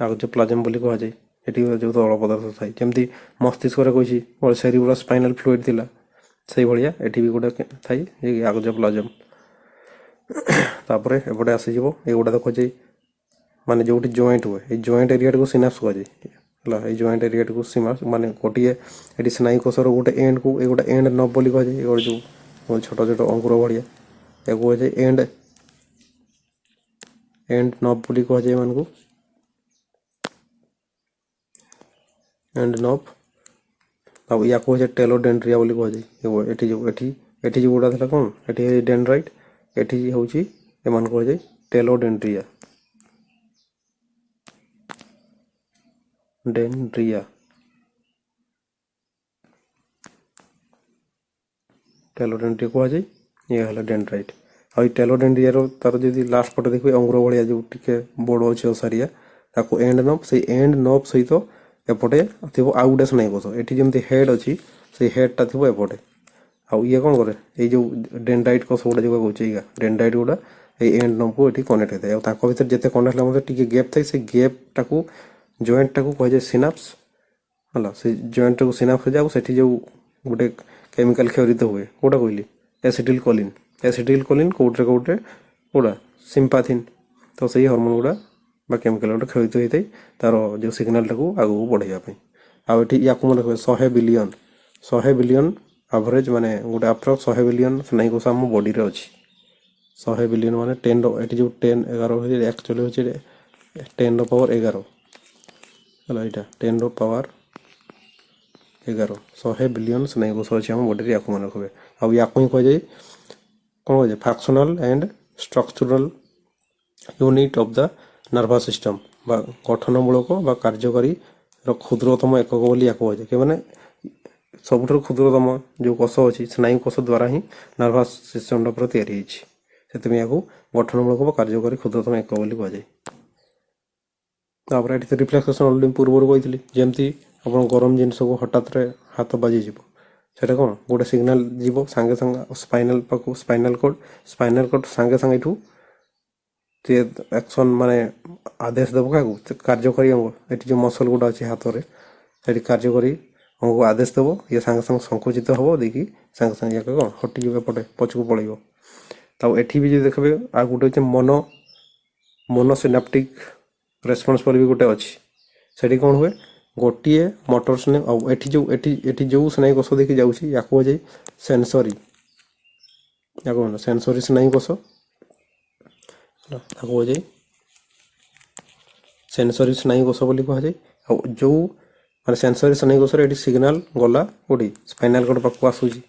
ଆକ୍ସୋପ୍ଲାଜମ ବୋଲି କୁହାଯାଏ। ଏଠି ଯେଉଁ ତରଳ ପଦାର୍ଥ ଥାଏ, ଯେମିତି ମସ୍ତିଷ୍କରେ କହିଛି ସେରିବ୍ରାଲ ସ୍ପାଇନାଲ ଫ୍ଲୁଇଡ୍ ଥିଲା, ସେଇଭଳିଆ ଏଠି ବି ଗୋଟେ ଥାଏ, ଯିଏକି ଆକ୍ସୋପ୍ଲାଜମ। ତାପରେ ଏପଟେ ଆସିଯିବ, ଏଗୁଡ଼ା ଦେଖାଯାଏ ମାନେ ଯେଉଁଠି ଜଏଣ୍ଟ ହୁଏ, ଏଇ ଜଏଣ୍ଟ ଏରିଆଟାକୁ ସିନାପ୍ସ କୁହାଯାଏ ହେଲା। ଏଇ ଜଏଣ୍ଟ ଏରିଆଟାକୁ ସିନାପ୍ସ ମାନେ ଗୋଟିଏ, ଏଠି ସ୍ନାୟୁ କୋଷର ଗୋଟେ ଏଣ୍ଡକୁ ଗୋଟେ ଏଣ୍ଡ ନବ୍ ବୋଲି କୁହାଯାଏ। ଏଗୁଡ଼ା ଯେଉଁ ଛୋଟ ଛୋଟ ଅଙ୍କୁର ଭଳିଆ, ଏହାକୁ କୁହାଯାଏ ଏଣ୍ଡ ନବ୍ ବୋଲି କୁହାଯାଏ ଏମାନଙ୍କୁ, ଏଣ୍ଡ ନବ୍। ଆଉ ୟାକୁ କୁହାଯାଏ ଟେଲୋଡେଣ୍ଡ୍ରିଆ ବୋଲି କୁହାଯାଏ। ଏଠି ଯେଉଁଗୁଡ଼ା ଥିଲା କ'ଣ, ଏଠି ଡେଣ୍ଡ୍ରାଇଟ୍, ଏଠି ହେଉଛି ଏମାନଙ୍କୁ କୁହାଯାଏ ଟେଲୋଡେଣ୍ଡ୍ରିଆ। ଟେଲୋଡେଣ୍ଡ୍ରିଆ କୁହାଯାଏ, ଇଏ ହେଲା ଡେଣ୍ଡ୍ରାଇଟ୍। ଆଉ ଏଇ ଟେଲୋଡେଣ୍ଡ୍ରିଆର ତାର ଯଦି ଲାଷ୍ଟ ପଟେ ଦେଖିବେ ଅଙ୍ଗୁର ଭଳିଆ ଯେଉଁ ଟିକେ ବଡ଼ ଅଛି ଓସାରିଆ, ତାକୁ ଏଣ୍ଡ ନବ୍। ସେଇ ଏଣ୍ଡ ନବ୍ ସହିତ ଏପଟେ ଥିବ ଆଉ ଗୋଟେ ସ୍ନାୟୁକୋଷ। ଏଠି ଯେମିତି ହେଡ୍ ଅଛି, ସେଇ ହେଡ୍ଟା ଥିବ ଏପଟେ। ଆଉ ଇଏ କ'ଣ କରେ, ଏଇ ଯେଉଁ ଡେଣ୍ଡ୍ରାଇଟ୍ କୋଷ ଗୁଡ଼ା ଯେଉଁ କହୁଛି, ଏଇଟା ଡେଣ୍ଡ୍ରାଇଟ୍ ଗୁଡ଼ା ଏଇ ଏଣ୍ଡ ନବ୍କୁ ଏଠି କନେକ୍ଟ ହେଇଥାଏ। ଆଉ ତାଙ୍କ ଭିତରେ ଯେତେ କନେକ୍ଟ ହେଲା ମଧ୍ୟ ଟିକେ ଗ୍ୟାପ୍ ଥାଏ, ସେ ଗ୍ୟାପ୍ଟାକୁ ଜଏଣ୍ଟଟାକୁ କୁହାଯାଏ ସିନାପ୍ସ ହେଲା। ସେ ଜଏଣ୍ଟଟାକୁ ସିନାପ୍ସ ହେଇଯାଏ। ଆଉ ସେଠି ଯେଉଁ ଗୋଟେ କେମିକାଲ କ୍ଷରିତ ହୁଏ, କେଉଁଟା କହିଲି, ଏସିଟିଲ୍ କୋଲିନ୍ କେଉଁଟା ସିମ୍ପାଥିନ୍। ତ ସେଇ ହରମୋନ୍ ଗୁଡ଼ା ବା କେମିକାଲ ଗୁଡ଼ା କ୍ଷରିତ ହେଇଥାଏ, ତାର ଯେଉଁ ସିଗ୍ନାଲଟାକୁ ଆଗକୁ ବଢ଼େଇବା ପାଇଁ। ଆଉ ଏଠି ୟାକୁ ମନେ ରଖିବେ, 100 ବିଲିୟନ୍ ଆଭରେଜ, ମାନେ ଗୋଟେ ଆପ୍ରୋକ୍ସ 100 ବିଲିୟନ୍ ସ୍ନାୟୁକୋଷ ଆମ ବଡ଼ିରେ ଅଛି। 100 ବିଲିୟନ୍ ମାନେ ଏଠି ଯେଉଁ 10 11 ହେଉଛି, ଆକ୍ଚୁଆଲି ହେଉଛି 10⁻11 ହେଲା। ଏଇଟା 10⁻11, 100 ବିଲିୟନ୍ ସ୍ନାୟୁକୋଷ ଅଛି ଆମ ବଡ଼ିରେ, ୟାକୁ ମନେ ରଖିବେ। ଆଉ ୟାକୁ ହିଁ କୁହାଯାଏ କ'ଣ, କୁହାଯାଏ functional and structural unit of the nervous system, ବା ଗଠନମୂଳକ ବା କାର୍ଯ୍ୟକାରୀର କ୍ଷୁଦ୍ରତମ ଏକକ ବୋଲି ୟାକୁ କୁହାଯାଏ। ମାନେ ସବୁଠାରୁ କ୍ଷୁଦ୍ରତମ ଯେଉଁ କୋଷ ଅଛି, ସ୍ନାୟୁ କୋଷ ଦ୍ୱାରା ହିଁ ନର୍ଭସ୍ ସିଷ୍ଟମ୍ଟା ପୁରା ତିଆରି ହେଇଛି। ସେଥିପାଇଁ ୟାକୁ ଗଠନମୂଳକ ବା କାର୍ଯ୍ୟକାରୀ କ୍ଷୁଦ୍ରତମ ଏକକ ବୋଲି କୁହାଯାଏ। ତାପରେ ଏଠି ତ ରିଫ୍ଲେକ୍ସେସନ୍ ଅଲରେଡ଼ି ପୂର୍ବରୁ କହିଥିଲି, ଯେମିତି ଆପଣ ଗରମ ଜିନିଷକୁ ହଠାତ୍ରେ ହାତ ବାଜିଯିବ, ସେଇଟା କ'ଣ ଗୋଟେ ସିଗ୍ନାଲ ଯିବ ସାଙ୍ଗେ ସାଙ୍ଗେ ସ୍ପାଇନାଲ୍ ପାଖକୁ, ସ୍ପାଇନାଲ୍ କର୍ଡ଼ ସାଙ୍ଗେ ସାଙ୍ଗେ ଏଠୁ ଆକ୍ସନ୍ ମାନେ ଆଦେଶ ଦେବ କାହାକୁ, କାର୍ଯ୍ୟକାରୀ ଅଙ୍ଗ। ଏଠି ଯେଉଁ ମସଲ୍ ଗୁଡ଼ା ଅଛି ହାତରେ, ସେଠି କାର୍ଯ୍ୟକାରୀ ଅଙ୍ଗକୁ ଆଦେଶ ଦେବ, ଇଏ ସାଙ୍ଗେ ସାଙ୍ଗେ ସଂକୁଚିତ ହେବ, ଦେଇକି ସାଙ୍ଗେ ସାଙ୍ଗେ ଯାକ କ'ଣ ହଟିଯିବ, ଏପଟେ ପଛକୁ ପଳେଇବ। ତାଉ ଏଠି ବି ଯଦି ଦେଖିବେ ଆଉ ଗୋଟେ ହେଉଛି ମୋନୋସିନାପ୍ଟିକ୍ ରେସ୍ପନ୍ସ ବୋଲି ବି ଗୋଟେ ଅଛି। ସେଠି କ'ଣ ହୁଏ, ଗୋଟିଏ ମୋଟର ସ୍ନେହ, ଆଉ ଏଠି ଯେଉଁ ସ୍ନାୟୁ କୋଷ ଦେଇକି ଯାଉଛି ୟାକୁ କୁହାଯାଏ ସେନ୍ସରି, ୟାକୁ ସେନ୍ସରି ସ୍ନାୟୁ କୋଷ, ତାକୁ କୁହାଯାଏ ସେନ୍ସରି ସ୍ନାୟୁ କୋଷ ବୋଲି କୁହାଯାଏ। ଆଉ ଯେଉଁ ମାନେ ସେନ୍ସରି ସ୍ନାୟୁ କୋଷରେ ଏଠି ସିଗ୍ନାଲ ଗଲା କୋଉଠି ସ୍ପାଇନାଲ କର୍ଡ ପାଖକୁ ଆସୁଛି,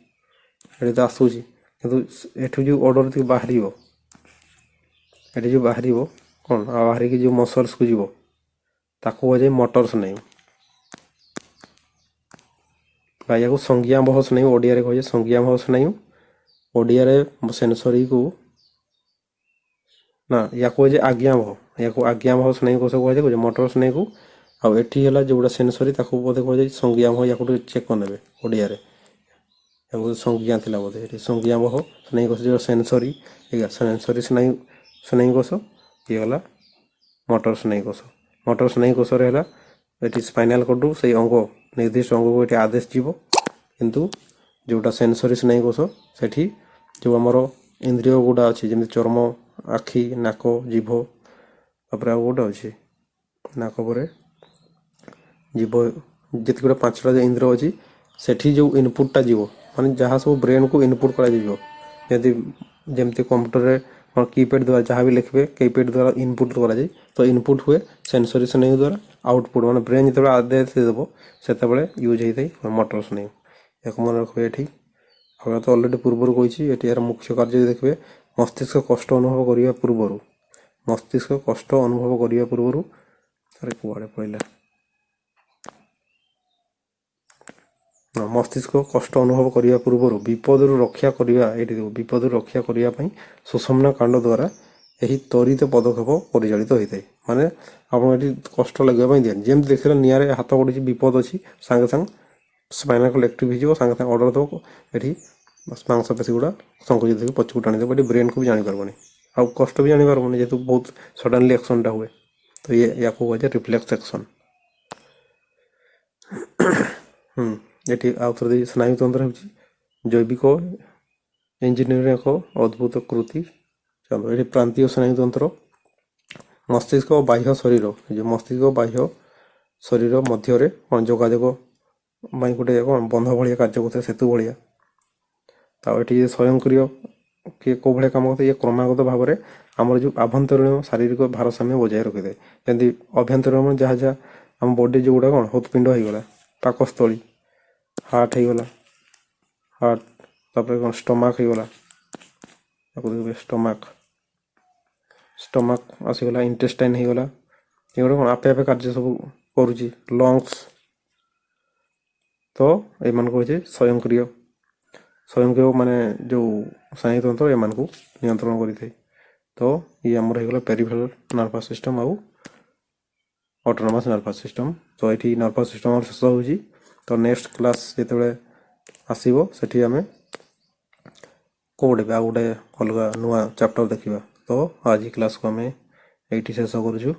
ଏଠି ତ ଆସୁଛି, କିନ୍ତୁ ଏଠୁ ଯେଉଁ ଅର୍ଡର ବାହାରିବ, ଏଠି ଯେଉଁ ବାହାରିବ କ'ଣ, ଆଉ ବାହାରିକି ଯେଉଁ ମସଲ୍ସକୁ ଯିବ ତାକୁ କୁହାଯାଏ ମୋଟର ସ୍ନାୟୁ, ବା ୟାକୁ ସଂଜ୍ଞାବହ ସ୍ନାୟୁ ଓଡ଼ିଆରେ କୁହାଯାଏ ସଂଜ୍ଞାବହ ସ୍ନାୟୁ। ଓଡ଼ିଆରେ ସେନ୍ସରିକୁ ନା ୟାକୁ କୁହାଯାଏ ଆଜ୍ଞାବହ, ୟାକୁ ଆଜ୍ଞାବହ ସ୍ନାୟୁ କୋଷ କୁହାଯାଏ ମୋଟର ସ୍ନାୟୁକୁ। ଆଉ ଏଠି ହେଲା ଯେଉଁଟା ସେନ୍ସରି ତାକୁ ବୋଧେ କୁହାଯାଏ ସଂଜ୍ଞାବହ, ୟାକୁ ଟିକେ ଚେକ୍ କରିନେବେ ଓଡ଼ିଆରେ, ୟାକୁ ସଂଜ୍ଞା ଥିଲା ବୋଧେ, ଏଠି ସଂଜ୍ଞାବହ ସ୍ନାୟୁ କୋଷ ଯେଉଁ ସେନ୍ସରି, ସେନ୍ସରି ସ୍ନାୟୁ କୋଷ, ଇଏ ହେଲା ମୋଟର ସ୍ନାୟୁ କୋଷ। ମୋଟର ସ୍ନାୟୁ କୋଷରେ ହେଲା ଏଠି ସ୍ପାଇନାଲ କର୍ଡରୁ ସେଇ ଅଙ୍ଗ ନିର୍ଦ୍ଦିଷ୍ଟ ଅଙ୍ଗକୁ ଏଠି ଆଦେଶ ଯିବ, କିନ୍ତୁ ଯେଉଁଟା ସେନ୍ସରି ସ୍ନାୟୁ କୋଷ ସେଠି ଯେଉଁ ଆମର ଇନ୍ଦ୍ରିୟ ଗୁଡ଼ା ଅଛି, ଯେମିତି ଚର୍ମ, ଆଖି, ନାକ, ଜିଭ, ତାପରେ ଆଉ ଗୋଟେ ଅଛି ନାକ ପରେ ଜିଭ, ଯେତିକି ଗୁଡ଼ା 5ଟା ଇନ୍ଦ୍ରିୟ ଅଛି, ସେଠି ଯେଉଁ ଇନପୁଟଟା ଯିବ, ମାନେ ଯାହା ସବୁ ବ୍ରେନ୍କୁ ଇନପୁଟ କରାଯିବ, ଯେମିତି କମ୍ପ୍ୟୁଟରରେ କ'ଣ କିପ୍ୟାଡ଼ ଦ୍ୱାରା ଯାହା ବି ଲେଖିବେ କିପ୍ୟାଡ଼ ଦ୍ୱାରା ଇନପୁଟ କରାଯାଏ, ତ ଇନପୁଟ ହୁଏ ସେନ୍ସରି ସ୍ନାୟୁ ଦ୍ୱାରା, ଆଉଟପୁଟ ମାନେ ବ୍ରେନ୍ ଯେତେବେଳେ ଆଦେଶ ଦେବ ସେତେବେଳେ ୟୁଜ୍ ହେଇଥାଏ ମୋଟର ସ୍ନାୟୁ। ଏହାକୁ ମନେ ରଖିବେ। ଏଠି ଆମେ ତ ଅଲରେଡ଼ି ପୂର୍ବରୁ କହିଛି, ଏଠି ଏହାର ମୁଖ୍ୟ କାର୍ଯ୍ୟ ଦେଖିବେ ମସ୍ତିଷ୍କ କଷ୍ଟ ଅନୁଭବ କରିବା ପୂର୍ବରୁ, ମସ୍ତିଷ୍କ କଷ୍ଟ ଅନୁଭବ କରିବା ପୂର୍ବରୁ, ଆରେ କୁଆଡ଼େ ପଡ଼ିଲା, ମସ୍ତିଷ୍କ କଷ୍ଟ ଅନୁଭବ କରିବା ପୂର୍ବରୁ ବିପଦରୁ ରକ୍ଷା କରିବା, ଏଇଠି ବିପଦରୁ ରକ୍ଷା କରିବା ପାଇଁ ସୁଷୁମ୍ନା କାଣ୍ଡ ଦ୍ୱାରା ଏହି ତ୍ୱରିତ ପଦକ୍ଷେପ ପରିଚାଳିତ ହୋଇଥାଏ। ମାନେ ଆପଣ ଏଠି କଷ୍ଟ ଲାଗିବା ପାଇଁ ଦିଅନ୍ତି, ଯେମିତି ଦେଖିଲେ ନିଆଁରେ ହାତ ପଡ଼ିଛି, ବିପଦ ଅଛି, ସାଙ୍ଗେ ସାଙ୍ଗେ ସ୍ପାଇନାଲ କର୍ଡ ଆକ୍ଟିଭ୍ ହେଇଯିବ, ସାଙ୍ଗେ ସାଙ୍ଗେ ଅର୍ଡର ଦେବ, ଏଠି ମାଂସପେଶୀ ଗୁଡ଼ା ସଂକୁଚିତ ହେଇକି ପଛକୁ ଟାଣିଦେବ, ଏଠି ବ୍ରେନ୍କୁ ବି ଜାଣିପାରିବନି, ଆଉ କଷ୍ଟ ବି ଜାଣିପାରିବନି, ଯେହେତୁ ବହୁତ ସଡନ୍ଲି ଆକ୍ସନଟା ହୁଏ। ତ ୟାକୁ କୁହାଯାଏ ରିଫ୍ଲେକ୍ସ ଆକ୍ସନ। ଏଠି ଆଉ ଥରେ ଦେଇ ସ୍ନାୟୁତନ୍ତ୍ର ହେଉଛି ଜୈବିକ ଇଞ୍ଜିନିୟରିଂ ଏକ ଅଦ୍ଭୁତ କୃତି। ଚାଲୁ ଏଠି ପ୍ରାନ୍ତୀୟ ସ୍ନାୟୁତନ୍ତ୍ର, ମସ୍ତିଷ୍କ ଓ ବାହ୍ୟ ଶରୀର, ଯେଉଁ ମସ୍ତିଷ୍କ ଓ ବାହ୍ୟ ଶରୀର ମଧ୍ୟରେ କ'ଣ ଯୋଗାଯୋଗ ପାଇଁ ଗୋଟେ କ'ଣ ବନ୍ଧ ଭଳିଆ କାର୍ଯ୍ୟ କରୁଥାଏ, ସେତୁ ଭଳିଆ। ଆଉ ଏଠି ସ୍ୱୟଂକ୍ରିୟ କିଏ କେଉଁ ଭଳିଆ କାମ କରିଥାଏ, ଇଏ କ୍ରମାଗତ ଭାବରେ ଆମର ଯେଉଁ ଆଭ୍ୟନ୍ତରୀଣ ଶାରୀରିକ ଭାରସାମ୍ୟ ବଜାୟ ରଖିଥାଏ। ଯେମିତି ଅଭ୍ୟନ୍ତରୀଣ ଯାହା ଯାହା ଆମ ବଡି ଯେଉଁଗୁଡ଼ା କ'ଣ ହୃତ୍ପିଣ୍ଡ ହେଇଗଲା, ପାକସ୍ଥଳୀ, ହାର୍ଟ ହେଇଗଲା, ହାର୍ଟ, ତାପରେ କ'ଣ ଷ୍ଟମାକ୍ ହେଇଗଲା, ତାକୁ ଦେଖିବେ ଷ୍ଟମାକ୍ ଆସିଗଲା, ଇଣ୍ଟେଷ୍ଟାଇନ୍ ହେଇଗଲା, ଏଗୁଡ଼ା କ'ଣ ଆପେ ଆପେ କାର୍ଯ୍ୟ ସବୁ କରୁଛି, ଲଙ୍ଗସ୍, ତ ଏମାନଙ୍କୁ ହେଉଛି ସ୍ୱୟଂକ୍ରିୟ ମାନେ ଯେଉଁ ସ୍ନାୟୁତନ୍ତ୍ର ଏମାନଙ୍କୁ ନିୟନ୍ତ୍ରଣ କରିଥାଏ। ତ ଇଏ ଆମର ହେଇଗଲା ପେରିଫେରାଲ୍ ନର୍ଭସ୍ ସିଷ୍ଟମ୍ ଆଉ ଅଟୋନମସ୍ ନର୍ଭସ୍ ସିଷ୍ଟମ୍। ତ ଏଠି ନର୍ଭସ୍ ସିଷ୍ଟମ୍ ଆମର ଶେଷ ହେଉଛି। ତ ନେକ୍ସଟ କ୍ଲାସ୍ ଯେତେବେଳେ ଆସିବ ସେଠି ଆମେ କେଉଁଠି ଆଉ ଗୋଟେ ଅଲଗା ନୂଆ ଚାପ୍ଟର ଦେଖିବା। ତ ଆଜି କ୍ଲାସ୍କୁ ଆମେ ଏଇଠି ଶେଷ କରୁଛୁ।